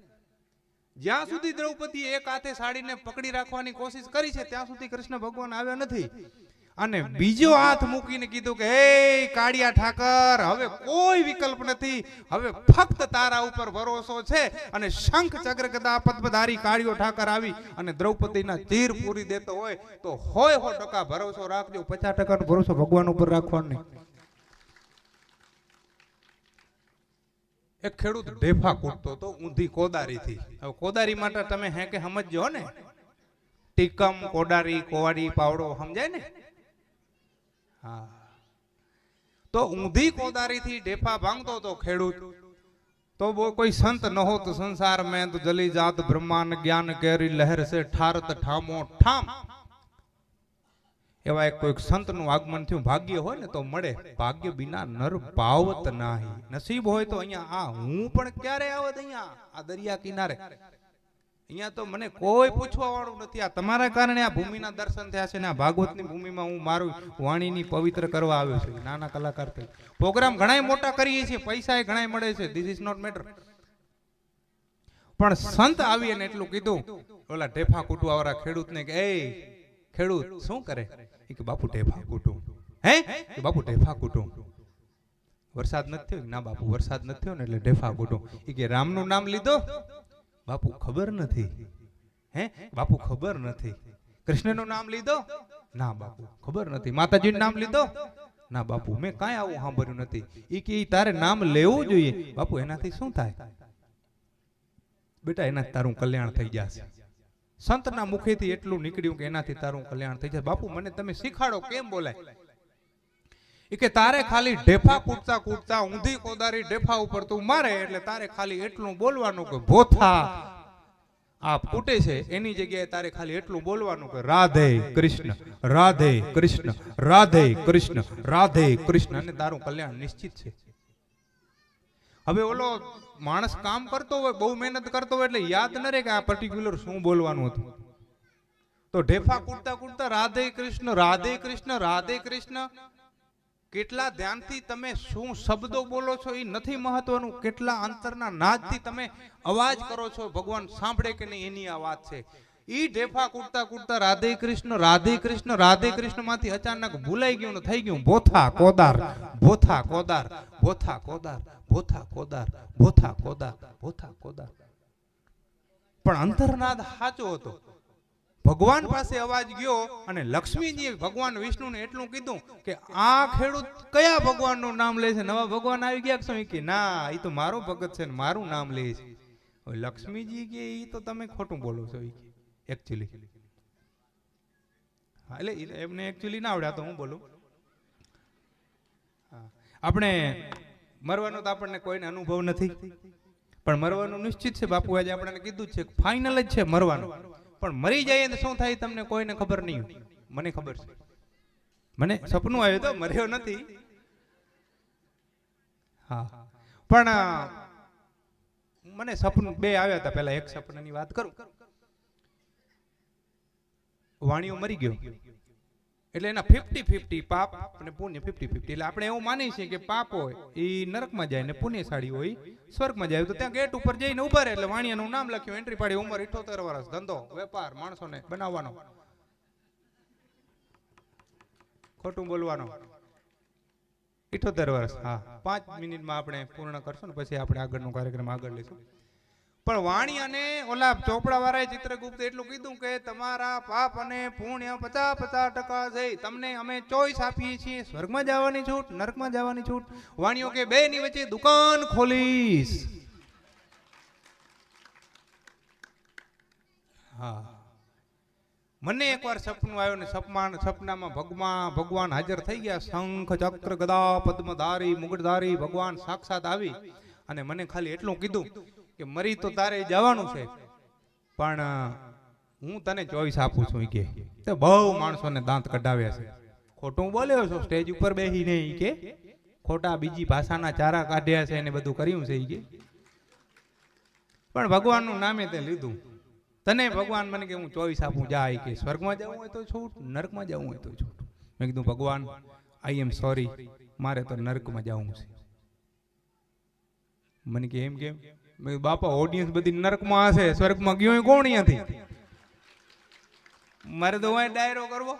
જ્યાં સુધી દ્રૌપદીએ એક હાથે સાડીને પકડી રાખવાની કોશિશ કરી છે ત્યાં સુધી કૃષ્ણ ભગવાન આવ્યા નથી. અને બીજો હાથ મૂકીને કીધું કે હે કાળિયા ઠાકર, હવે કોઈ વિકલ્પ નથી, હવે ફક્ત તારા ઉપર ભરોસો છે. અને શંખ ચક્ર ગદા પદ્મધારી કાળિયો ઠાકર આવી અને દ્રૌપદીના ચીર પૂરી દેતો હોય તો 100% ભરોસો રાખજો, 50% નો ભરોસો ભગવાન ઉપર રાખવાનો નહીં. એક ખેડૂત ઢેફા કૂટતો તો ઊંધી કોદારીથી. હવે કોદારી માટે તમે હે કે સમજજો ને, ટીકમ કોડારી કોવાડી પાવડો સમજાય ને. હા, તો ઊંધી કોદારીથી ઢેફા ભાંગતો તો ખેડૂત, તો કોઈ સંત ન હોત સંસાર में तो जली जात ब्रह्मांड ज्ञान केरी लहर से ठारत ठामो ठाम. એવા એક કોઈક સંત નું આગમન થયું. ભાગ્ય હોય ને તો મળે, ભાગ્ય વિના નર પાવત નાહી. નસીબ હોય તો અહીંયા આ હું પણ ક્યારે આવત અહીંયા આ દરિયા કિનારે. અહીંયા તો મને કોઈ પૂછવા વાળું નથી. આ તમારા કારણે આ ભૂમિના દર્શન થયા છે ને આ ભાગવતની ભૂમિમાં હું મારું વાણીની પવિત્ર કરવા આવ્યો છું. નાના કલાકાર થઈ પ્રોગ્રામ ઘણાય મોટા કરીએ છીએ, પૈસા એ ઘણાય મળે છે, ધીસ ઇઝ નોટ મેટર. પણ સંત આવી અને એટલું કીધું ઓલા ઢેફા કૂટવા વાળા ખેડૂતને કે એ ખેડૂત શું કરે? કે બાપુ ઢેફા કૂટું. હે કે બાપુ ઢેફા કૂટું. વરસાદ નથી થયો? ના બાપુ વરસાદ નથી થયો ને એટલે ઢેફા કૂટું. એ કે રામનું નામ લીધો? બાપુ ખબર નથી. હે બાપુ ખબર નથી. કૃષ્ણનું નામ લીધો? ના બાપુ ખબર નથી. માતાજીનું નામ લીધો? ના બાપુ મેં કાંઈ આવું સાંભળ્યું નથી. એ કે તારે નામ લેવું જોઈએ. બાપુ એનાથી શું થાય? બેટા એનાથી તારું કલ્યાણ થઈ જશે. સંતના મુખેથી એટલું નીકળ્યું કે એનાથી તારું કલ્યાણ થઈ જશે. બાપુ મને તમે શીખાડો કેમ બોલાય. એ કે તારે ખાલી ઢેફા કૂટતા કૂટતા ઊંધી કોદારી ઢેફા ઉપર તું મારે એટલે તારે ખાલી એટલું બોલવાનું કે ભોથા આ કૂટે છે એની જગ્યાએ તારે ખાલી એટલું બોલવાનું કે રાધે કૃષ્ણ રાધે કૃષ્ણ રાધે કૃષ્ણ રાધે કૃષ્ણ, અને તારું કલ્યાણ નિશ્ચિત છે. હવે ઓલો માણસ કામ કરતો હોય, બહુ મહેનત કરતો હોય એટલે યાદ ન રહે કે આ પર્ટિક્યુલર શું બોલવાનું હતું. તો ઢેફા કૂટતા કૂટતા રાધે કૃષ્ણ રાધે કૃષ્ણ રાધે કૃષ્ણ, કેટલા ધ્યાનથી તમે શું શબ્દો બોલો છો એ નથી મહત્વનું, કેટલા અંતરના નાદથી તમે અવાજ કરો છો ભગવાન સાંભળે કે નહીં એની આ વાત છે. ઈ ઢેફા કૂટતા કૂટતા રાધે કૃષ્ણ રાધે કૃષ્ણ રાધે કૃષ્ણ માંથી અચાનક ભૂલાઈ ગયું ને થઈ ગયું ભોથા કોદાર ભોથા કોદાર ભોથા કોદાર ભોથા કોદાર ભોથા કોદાર ભોથા કોદાર. પણ અંતરનાદ સાચો હતો. ભગવાન પાસે અવાજ ગયો અને લક્ષ્મીજીએ ભગવાન વિષ્ણુને એટલું કીધું કે આ ખેડૂત કયા ભગવાનનું નામ લે છે? નવા ભગવાન આવી ગયા શું? કે ના, એ તો મારો ભગત છે ને મારું નામ લે છે. લક્ષ્મીજી કે એ તો તમે ખોટું બોલો છો એકચ્યુઅલી. હા એટલે એમને એકચ્યુઅલી ના આવડે, તો હું બોલું. આપણે મરવાનો તો આપણને કોઈને અનુભવ નથી, પણ મરવાનું નિશ્ચિત છે. બાપુ આજે આપણને કીધું છે ફાઇનલ જ છે મરવાનું. પણ મરી જાય તો શું થાય તમને કોઈને ખબર નહીં. મને ખબર છે, મને સપનું આવ્યું તો મર્યો નથી. હા પણ મને સપનું બે આવ્યા હતા. પેલા એક સપનાની વાત કરું. વાણીઓ મરી ગયો એટલે એના 50-50 પાપ અને પુણ્ય 50-50. એટલે આપણે એવું માની છીએ કે પાપ હોય એ નરકમાં જાય ને પુણ્યશાળી હોય સ્વર્ગમાં જાય. તો ત્યાં ગેટ ઉપર જઈને ઉભા રહે એટલે વાણિયાનું નામ લખ્યું, એન્ટ્રી પાડી, ઉંમર 78 વર્ષ, ધંધો વેપાર માણસોને બનાવવાનો, ખોટું બોલવાનો, 78 વર્ષ. હા 5 મિનિટમાં આપણે પૂર્ણ કરશું ને પછી આપણે આગળનો કાર્યક્રમ આગળ લઈશું. પણ વાણિયાને ઓલા ચોપડા વાળાએ ચિત્રગુપ્ત એટલું કીધું કે તમારા પાપ અને પુણ્ય 50-50% છે. તમને અમે ચોઈસ આપીએ છીએ, સ્વર્ગમાં જવાની છૂટ, નરકમાં જવાની છૂટ. વાણિયો કે બે ની વચ્ચે દુકાન ખોલીશ. હા મને એકવાર સપનું આવ્યું ને સપનામાં ભગવાન હાજર થઈ ગયા. શંખ ચક્ર ગદા પદ્મધારી મુગટધારી ભગવાન સાક્ષાત આવી અને મને ખાલી એટલું કીધું કે મરી તો તારે જવાનું છે, પણ હું તને ચોઈસ આપું છું. કે બહુ માણસોને દાંત કઢાવ્યા છે. ખોટું બોલ્યો છો સ્ટેજ ઉપર બેસીને, કે ખોટા બીજી ભાષાના ચારા કાઢ્યા છે એને બધું કર્યું છે કે, પણ ભગવાનનું નામે તે લીધું. તને ભગવાન મને કે હું ચોઈસ આપું, જાય કે સ્વર્ગમાં જવું હોય તો છૂટ, નરકમાં જવું હોય તો છૂટ. મેં કીધું ભગવાન આઈ એમ સોરી, મારે તો નરકમાં જવું છે. મને કે એમ કેમ? મેં કીધું, બાપા ઓડિયન્સ બધી નરકમાં હશે, સ્વર્ગમાં ગયો કોણ અહીંયાથી? મારે તો અહીં ડાયરો કરવો.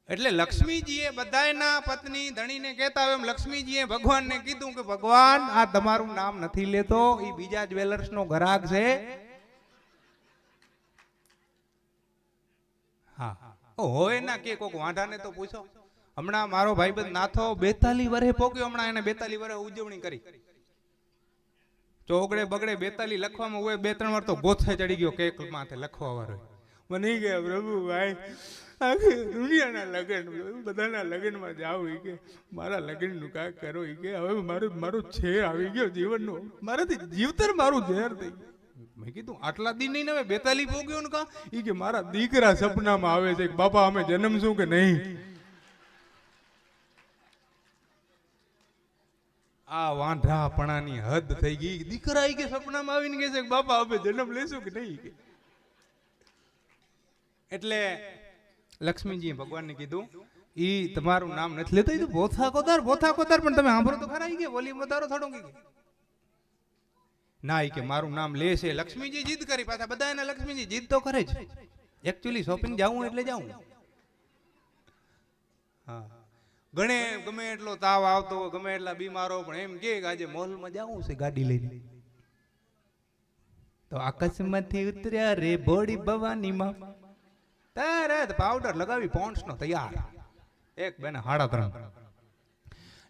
એટલે લક્ષ્મીજીએ બધાયના પત્ની ધણીને કહેતા હોય એમ લક્ષ્મીજીએ ભગવાનને કીધું કે ભગવાન આ તમારું નામ નથી લેતો, એ બીજા જ્વેલર્સનો ગ્રાહક છે. હા હોય ના કે કોક વાંઢાને તો પૂછો. હમણાં મારો ભાઈબંધ નાથો 42 વર્ષે પોક્યો, હમણાં એને 42 વર્ષે ઉજવણી કરી. ચોગડે બગડે 42 લખવામાં હોય, 2-3 વાર તો ગોથે ચડી ગયો કેક માથે લખવા વાળો. મને ગયા પ્રભુ ભાઈ આખી દુનિયાના લગ્ન બધાના લગ્નમાં જાવ કે મારા લગ્નનું કાંઈક કરો કે હવે મારું છે આવી ગયો જીવનનો, મારાથી જીવતર મારું ઝેર થઈ ગયું. મેં કીધું આટલા દિન નહીં હવે 42 પોગ્યો ને કા? એ કે મારા દીકરા સપનામાં આવે છે કે બાપા અમે જન્મશું કે નહીં. આ વાંઢાપણાની હદ થઈ ગઈ. દીકરા કે સપનામાં આવીને કહે છે કે બાપા અમે જન્મ લેશું કે નહીં. એટલે લક્ષ્મીજીએ ભગવાનને કીધું ઈ તમારું નામ નથી લેતો, ઈ તો પોથા કોદાર પણ તમે સાંભળો તો ખરા. કે વોલ્યુમ વધારો થોડો કે ના, ઈ કે મારું નામ લે છે. લક્ષ્મીજી જીદ કરી. પાછા બધા એને લક્ષ્મીજી જીદ તો કરે જ. એકચ્યુઅલી શોપિંગ જાવું એટલે જાવું. હા, ગમે એટલો તાવ આવતો, ગમે એટલા બીમારો, પણ એમ કે આજે મોલમાં જાવું છે ગાડી લઈને. તો આકાશમાંથી ઉતર્યા રે બોડી ભવાનીમાં, તરત પાવડર લગાવી પોન્ડ્સ નો તૈયાર. એક બેને 3.5.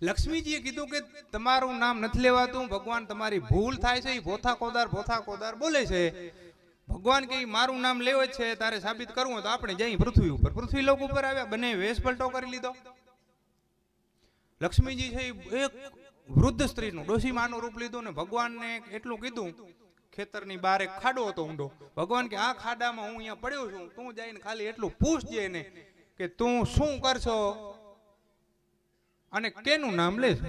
લક્ષ્મીજીએ કીધું કે તમારું નામ નથી લેવાતું, ભગવાન તમારી ભૂલ થાય છે. પોથા કોદાર બોલે છે. ભગવાન કે મારું નામ લેવો છે, તારે સાબિત કરવું હોય તો આપણે જઈ પૃથ્વી ઉપર. પૃથ્વી લોક ઉપર આવ્યા, બંને વેશ પલટો કરી લીધો. લક્ષ્મીજી છે એક વૃદ્ધ સ્ત્રીનું ડોશીમાનું રૂપ લીધું ને ભગવાનને એટલું કીધું. ખેતરની બહાર એક ખાડો હતો ઊંડો. ભગવાન કે આ ખાડામાં હું અહીંયા પડ્યો છું, તું જઈને ખાલી એટલું પૂછજે એને કે તું શું કરશો અને કેનું નામ લેશો.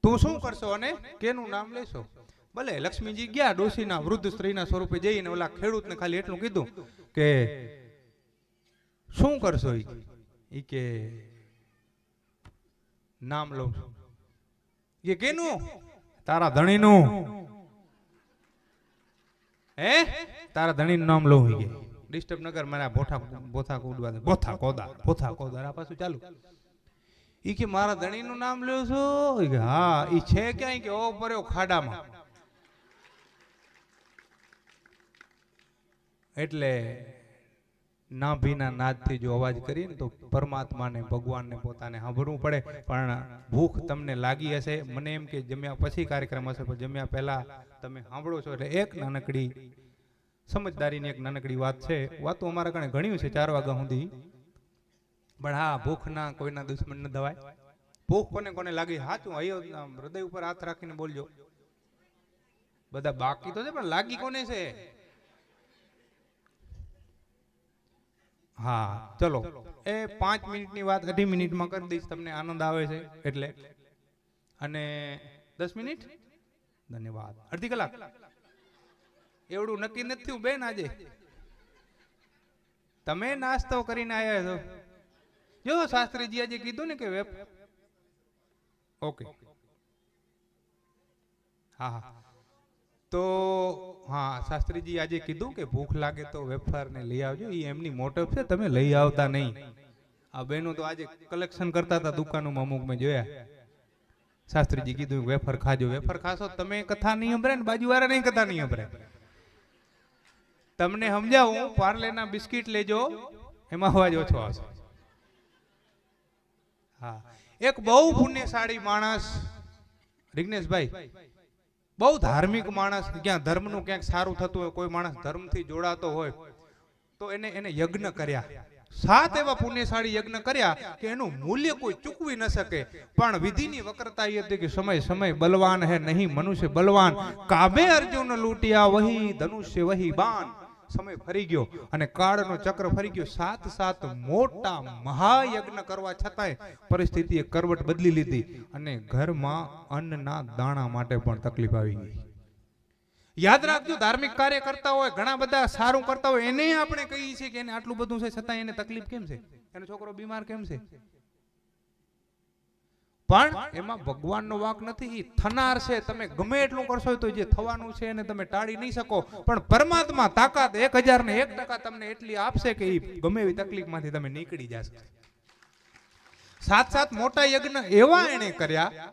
તું શું કરશો અને કેનું નામ લેશો. ભલે લક્ષ્મીજી ગયા ડોશીના વૃદ્ધ સ્ત્રીના સ્વરૂપે જઈને ઓલા ખેડૂતને ખાલી એટલું કીધું કે શું કરશો. ઈ કે નામ લઉં છું. એ કેનું? તારા ધણીનું. હે તારા ધણીનું નામ લઉં. કે ડિસ્ટર્બ નગર મારા બોથા કુડવા દે. પોથા કોદાર આ પાછું ચાલુ. ઈ કે મારા ધણીનું નામ લ્યો છો? કે હા. ઈ છે ક્યાંય? કે ઓ પડ્યો ખાડામાં. એટલે નાભીના નાદથી જો અવાજ કરીએ ને તો પરમાત્માને ભગવાનને પોતાને સાંભળવું પડે. પણ ભૂખ તમને લાગી હશે, મને એમ કે જમ્યા પછી કાર્યક્રમ હશે, પણ જમ્યા પહેલા તમે સાંભળો છો. એટલે એક નાનકડી સમજદારીની એક નાનકડી વાત છે. વાતો અમારા કણે ઘણી છે 4 વાગ્યા સુધી, પણ હા ભૂખના કોઈના દુશ્મન ન દવાય. ભૂખ કોને લાગી સાચું હૃદય ઉપર હાથ રાખીને બોલજો. બધા બાકી તો છે પણ લાગી કોને છે? હા ચલો એ 5 મિનિટની વાત 18 મિનિટમાં કરી દઈશ, તમને આનંદ આવે છે એટલે. અને 10 મિનિટ ધન્યવાદ. અડધી કલાક એવડું નક્કી નથી થયું બેન. આજે તમે નાસ્તો કરીને આવ્યા છો. જો શાસ્ત્રીજી આજે કીધું ને કે ઓકે હા તો હા શાસ્ત્રીજી આજે કીધું કે ભૂખ લાગે તો વેફર ને લઈ આવજો. એ એમની મોટપ છે, તમે લઈ આવતા નહીં. આ બહેનો તો આજે કલેક્શન કરતા હતા દુકાનોમાં, અમુક મેં જોયા. શાસ્ત્રીજી કીધું વેફર ખાજો. વેફર ખાશો તમે કથા નહીં સંભળાય ને બાજુવાળા નહીં કથા નહીં સંભળાય. તમને સમજાવું, પાર્લેના બિસ્કિટ લેજો, એમાં અવાજ ઓછો આવશે. હા એક બહુ પુણ્યશાળી માણસ રિગ્નેશભાઈ, બહુ ધાર્મિક માણસ, ક્યાં ધર્મનું ક્યાંક સારું થતું હોય, કોઈ માણસ ધર્મથી જોડાતો હોય તો એને યજ્ઞ કર્યા. 7 એવા પુણ્યશાળી યજ્ઞ કર્યા કે એનું મૂલ્ય કોઈ ચૂકવી ન શકે. પણ વિધિની વક્રતા એ હતી કે સમય બલવાન હે નહીં મનુષ્ય બલવાન. કાબે અર્જુન લૂટિયા વહી ધનુષ્ય વહી બાણ. સમય ફરી ગયો અને કાળનો ચક્ર ફરી ગયો. 7 મોટા મહાયજ્ઞ કરવા છતાંય પરિસ્થિતિએ કરવટ બદલી લીધી અને ઘરમાં અન્નના દાણા માટે પણ તકલીફ આવી ગઈ. યાદ રાખજો, ધાર્મિક કાર્ય કરતા હોય, ઘણા બધા સારું કરતા હોય, એને આપણે કહીએ છીએ કે એને આટલું બધું છે છતાં એને તકલીફ કેમ છે, એનો છોકરો બીમાર કેમ છે. પણ એમાં ભગવાનનો વાંક નથી. ઈ થનાર છે. તમે ગમે એટલું કરશો તો જે થવાનું છે એને તમે ટાળી નહીં શકો. પણ પરમાત્મા તાકાત 1001% તમને એટલી આપશે કે ઈ ગમે એવી તકલીફમાંથી તમે નીકળી જશો. સાત મોટા યજ્ઞ એવા એને કર્યા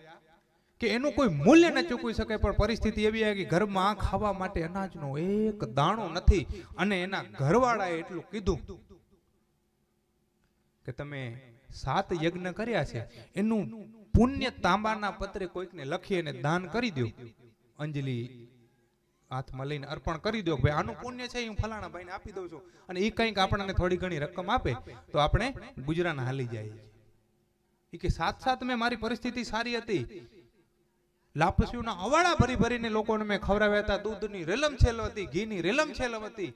કે એનું કોઈ મૂલ્ય ન ચૂકવી શકે. પણ પરિસ્થિતિ એવી આવી કે ઘરમાં ખાવા માટે અનાજનો એક દાણો નથી. અને એના ઘરવાળાએ એટલું કીધું કે તમે 7 યજ્ઞ કર્યા છે એનું પુણ્ય તાંબાના પત્રે કોઈકને લખી અને દાન કરી દો. અંજલિ હાથમાં લઈને અર્પણ કરી દો. ભાઈ આનું પુણ્ય છે, હું ફલાણા ભાઈને આપી દઉં છું. અને એ કંઈક આપણને થોડી ઘણી રકમ આપે તો આપણે ગુજરાન હાલી જાય. એ કે 7 મેં મારી પરિસ્થિતિ સારી હતી. લાપસીઓના અવાડા ભરી ભરીને લોકોને મેં ખવડાવ્યા હતા. દૂધની રેલમછેલ હતી, ઘીની રેલમછેલ હતી.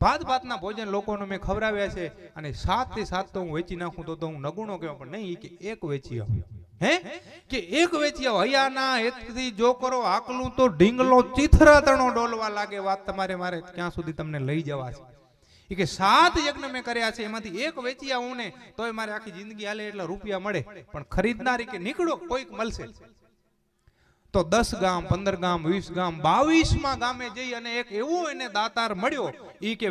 ભાતના ભોજન લોકોને મેં ખવડાવ્યા છે. અને 7 તો હું વેચી નાખું તો હું નગુણો કહેવાય. પણ નહીં, કે એક વેચી આવો. હે કે એક વેચી આવો. હૈયાના હેતથી જો કરો આકલું તો ઢીંગલો ચીથરાતણો ડોલવા લાગે. વાત તમારે મારે ક્યાં સુધી તમને લઈ જવા છે. એ કે 7 યજ્ઞ મેં કર્યા છે, એમાંથી એક વેચી આવું ને તોય મારે આખી જિંદગી હાલે એટલા રૂપિયા મળે. પણ ખરીદનારી કે નીકળો કોઈક મળશે. તો 10 ગામ, 15 ગામ, 20 ગામ, 22માં ગામે જઈ અને એક એવો એને દાતાર મળ્યો. ઈ કે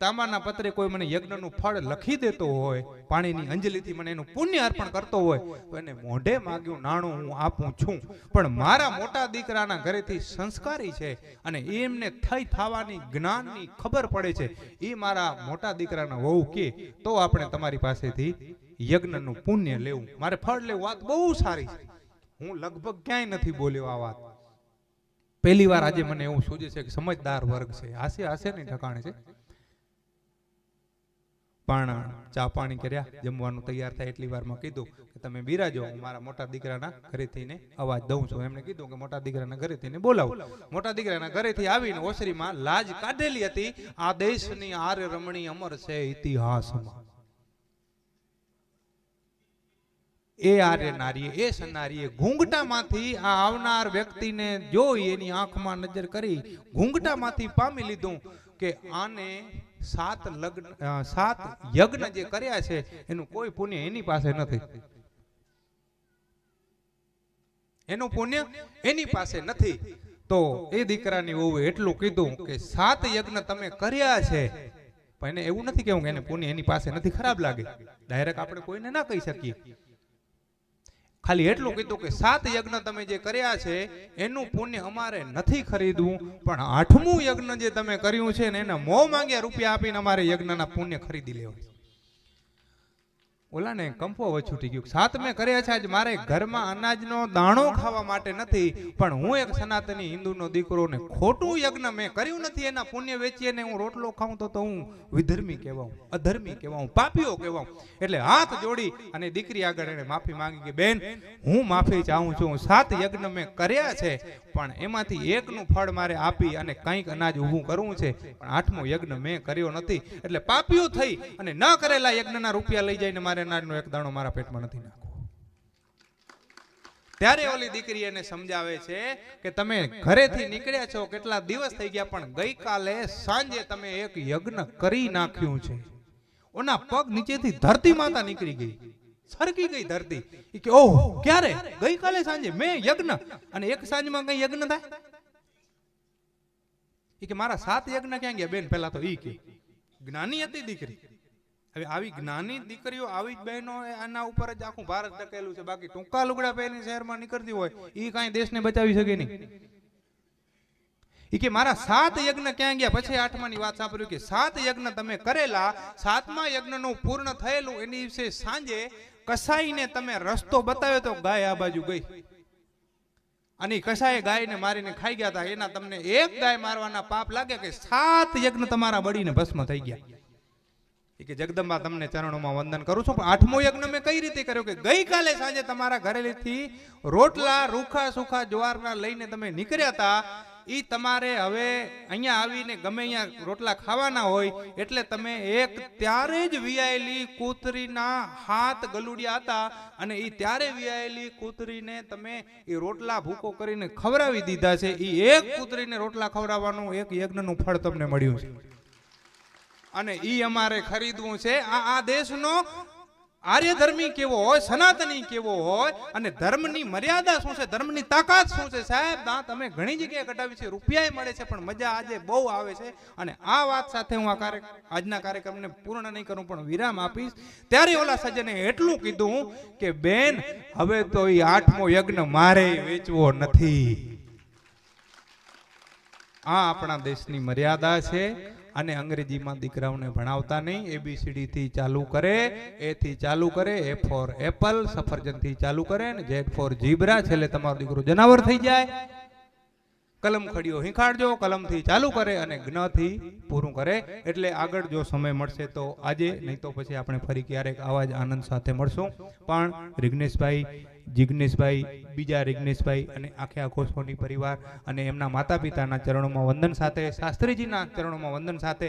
તાંબાના પત્રે કોઈ મને યજ્ઞનું ફળ લખી દેતો હોય, પાણીની અંજલિથી મને એનું પુણ્ય અર્પણ કરતો હોય તો એને મોઢે માગ્યું નાણું હું આપું છું. પણ મારા મોટા દીકરાના ઘરેથી સંસ્કારી છે અને એમને થઈ થવાની જ્ઞાનની ખબર પડે છે. એ મારા મોટા દીકરાના વહુ કે તો આપણે તમારી પાસેથી યજ્ઞનું પુણ્ય લેવું, મારે ફળ લેવું. વાત બહુ સારી છે. હું લગભગ ક્યાંય નથી બોલ્યો આ વાત. પહેલી વાર આજે મને એવું સૂજે છે કે સમજદાર વર્ગ છે. હાસે નહીં ઠકાણે છે. પણ ચા પાણી કર્યા, જમવાનું તૈયાર થાય એટલી વારમાં કીધું કે તમે બિરાજો, હું મારા મોટા દીકરાના ઘરેથી ને અવાજ દઉં છું. એમને કીધું કે મોટા દીકરાના ઘરેથી ને બોલાવો. મોટા દીકરાના ઘરેથી આવીને ઓસરીમાં લાજ કાઢેલી હતી. આ દેશની આર્ય રમણી અમર છે ઇતિહાસમાં. એ આર્ય નારીએ, એ સનારીએ ઘૂંઘટામાંથી આ આવનાર વ્યક્તિને જોઈ એની આંખમાં નજર કરી ઘૂંઘટામાંથી પામી લીધું કે આને 7 યજ્ઞ જે કર્યા છે એનું કોઈ પુણ્ય એની પાસે નથી. એનું પુણ્ય એની પાસે નથી. તો એ દીકરાની વહુએ એટલું કીધું કે 7 યજ્ઞ તમે કર્યા છે, પણ એને એવું નથી કેવું કે એને પુણ્ય એની પાસે નથી. ખરાબ લાગે, ડાયરેક્ટ આપણે કોઈને ના કહી શકીએ. ખાલી એટલું કીધું કે 7 યજ્ઞ તમે જે કર્યા છે એનું પુણ્ય અમારે નથી ખરીદવું, પણ 8મું યજ્ઞ જે તમે કર્યું છે ને એના મોં માંગ્યા રૂપિયા આપીને અમારે યજ્ઞના પુણ્ય ખરીદી લેવા. ઓલાને કંપો વછૂટી ગયું. 7 મેં કર્યા છે, આજ મારે ઘરમાં અનાજનો દાણો ખાવા માટે નથી, પણ હું એક સનાતની હિન્દુનો દીકરો ને ખોટું યજ્ઞ મેં કર્યું નથી. એના પુણ્ય વેચીને હું રોટલો ખાઉં તો હું વિધર્મી કહેવાઉં, અધર્મી કહેવાઉં, પાપીઓ કહેવાઉં. એટલે હાથ જોડી અને દીકરી આગળ એને માફી માંગી કે બેન હું માફી ચાહું છું. 7 યજ્ઞ મેં કર્યા છે, પણ એમાંથી એકનું ફળ મારે આપી અને કંઈક અનાજ ઊભું કરવું છે, પણ 8મો યજ્ઞ મેં કર્યો નથી. એટલે પાપીઓ થઈ અને ન કરેલા યજ્ઞના રૂપિયા લઈ જઈને મારે અનાજનો એક દાણો મારા પેટમાં નથી નાખવો. ત્યારે ઓલી દીકરી એને સમજાવે છે કે તમે ઘરેથી નીકળ્યા છો, કેટલા દિવસ થઈ ગયા, પણ ગઈકાલે સાંજે તમે એક યજ્ઞ કરી નાખ્યું છે. ઓના પગ નીચેથી ધરતી માતા નીકળી ગઈ, સરકી ગઈ ધરતી. કે ઓહ ક્યારે? ગઈકાલે સાંજે મેં યજ્ઞ, અને એક સાંજમાં કઈ યજ્ઞ થાય? કે મારા 7 યજ્ઞ ક્યાં ગયા? બેન પેલા તો ઈ કે જ્ઞાની હતી દીકરી. હવે આવી જ્ઞાની દીકરીઓ, આવી જ બહેનો, આના ઉપર જ આખું ભારત ટકેલું છે. બાકી ટૂંકા લુગડા પહેરીને શહેરમાં નીકળતી હોય ઈ કાંઈ દેશને બચાવી શકે નહીં. કે મારા 7 યજ્ઞ ક્યાં ગયા? પછી 8માની વાત સાંભળ્યું કે 7 યજ્ઞ તમે કરેલા, 7મા યજ્ઞનું પૂર્ણ થયેલું એની દિવસે સાંજે કસાઈને તમે રસ્તો બતાવ્યો તો ગાય આ બાજુ ગઈ, અને કસાએ ગાયને મારીને ખાઈ ગયા હતા. એના તમને એક ગાય મારવાના પાપ લાગે કે 7 યજ્ઞ તમારા બળીને ભસ્મ થઈ ગયા. કે જગદંબા તમને ચરણોમાં વંદન કરું છું, પણ 8મો યજ્ઞ મેં કઈ રીતે કર્યો? કે ગઈકાલે સાંજે તમારા ઘરેથી રોટલા રૂખા સુખા જવારના લઈને તમે નીકળ્યા હતા. ઈ તમારે હવે અહીંયા આવીને ગમે અહીંયા રોટલા ખાવાના હોય એટલે તમે એક ત્યારે જ વિયાયેલી કૂતરીના હાથ ગલુડિયા હતા, અને ઈ ત્યારે વિયાયેલી કૂતરીને તમે એ રોટલા ભૂકો કરીને ખવડાવી દીધા છે. ઈ એક કૂતરીને રોટલા ખવડાવવાનું એક યજ્ઞનું ફળ તમને મળ્યું છે, અને ઈ અમારે ખરીદવું છે. આ દેશનો આર્ય ધર્મી કેવો હોય, સનાતની કેવો હોય, અને ધર્મની મર્યાદા શું છે, ધર્મની તાકાત શું છે સાહેબ, ના તમે ઘણી જગ્યાએ કટાવી છે, રૂપિયાય મળે છે, પણ મજા આજે બહુ આવે છે. અને આ વાત સાથે હું આજના કાર્યક્રમને પૂર્ણ નહીં કરું, પણ વિરામ આપીશ. ત્યારે ઓલા સજ્જને એટલું કીધું કે બેન, હવે તો એ 8મો યજ્ઞ મારે વેચવો નથી. આ આપણા દેશની મર્યાદા છે. અને અંગ્રેજીમાં દીકરાઓને ભણાવતા નહીં. ABCD થી ચાલુ કરે, A થી ચાલુ કરે, A ફોર એપલ, સફરજન થી ચાલુ કરે, ને Z ફોર ઝીબ્રા, છેલ્લે તમારો દીકરો જનાવર થઈ જાય. કલમ ખડીઓ હિંખાડજો, કલમ થી ચાલુ કરે અને જ્ઞ થી પૂરું કરે. એટલે આગળ જો સમય મળશે તો આજે, નહીં તો પછી આપણે ફરી ક્યારેક આવા જ આનંદ સાથે મળશું. પણ રિગ્નેશભાઈ, જિગ્નેશભાઈ, બીજા રિગ્નેશભાઈ અને આખો સોની પરિવાર અને એમના માતા પિતાના ચરણોમાં વંદન સાથે, શાસ્ત્રીજીના ચરણોમાં વંદન સાથે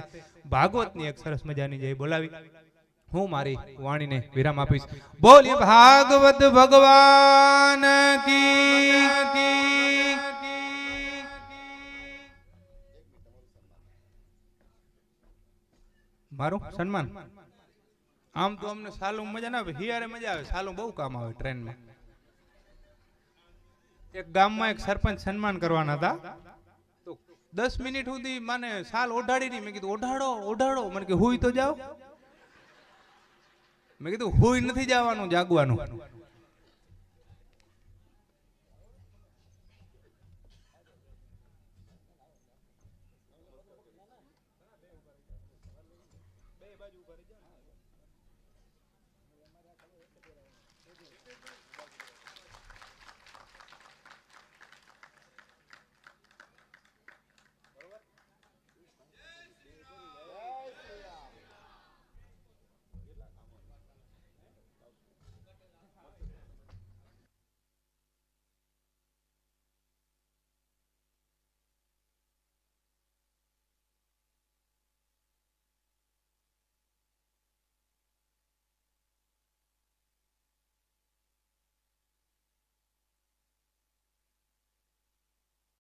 ભાગવતની એક સરસ મજાની જય બોલાવી હું મારી વાણીને વિરામ આપીશ. બોલીએ ભાગવત ભગવાન કી. મારું સન્માન આમ તો અમને સાલું મજા ના આવે, હિયારે મજા આવે, સાલું બહુ કામ આવે ટ્રેનમાં. એક ગામમાં એક સરપંચ સન્માન કરવાના હતા, તો 10 મિનિટ સુધી મને સાલ ઓઢાડી નહીં. મેં કીધું ઓઢાડો ઓઢાડો, મને કે હુઈ તો જાઓ. મેં કીધું હુઈ નથી જવાનું, જાગવાનું.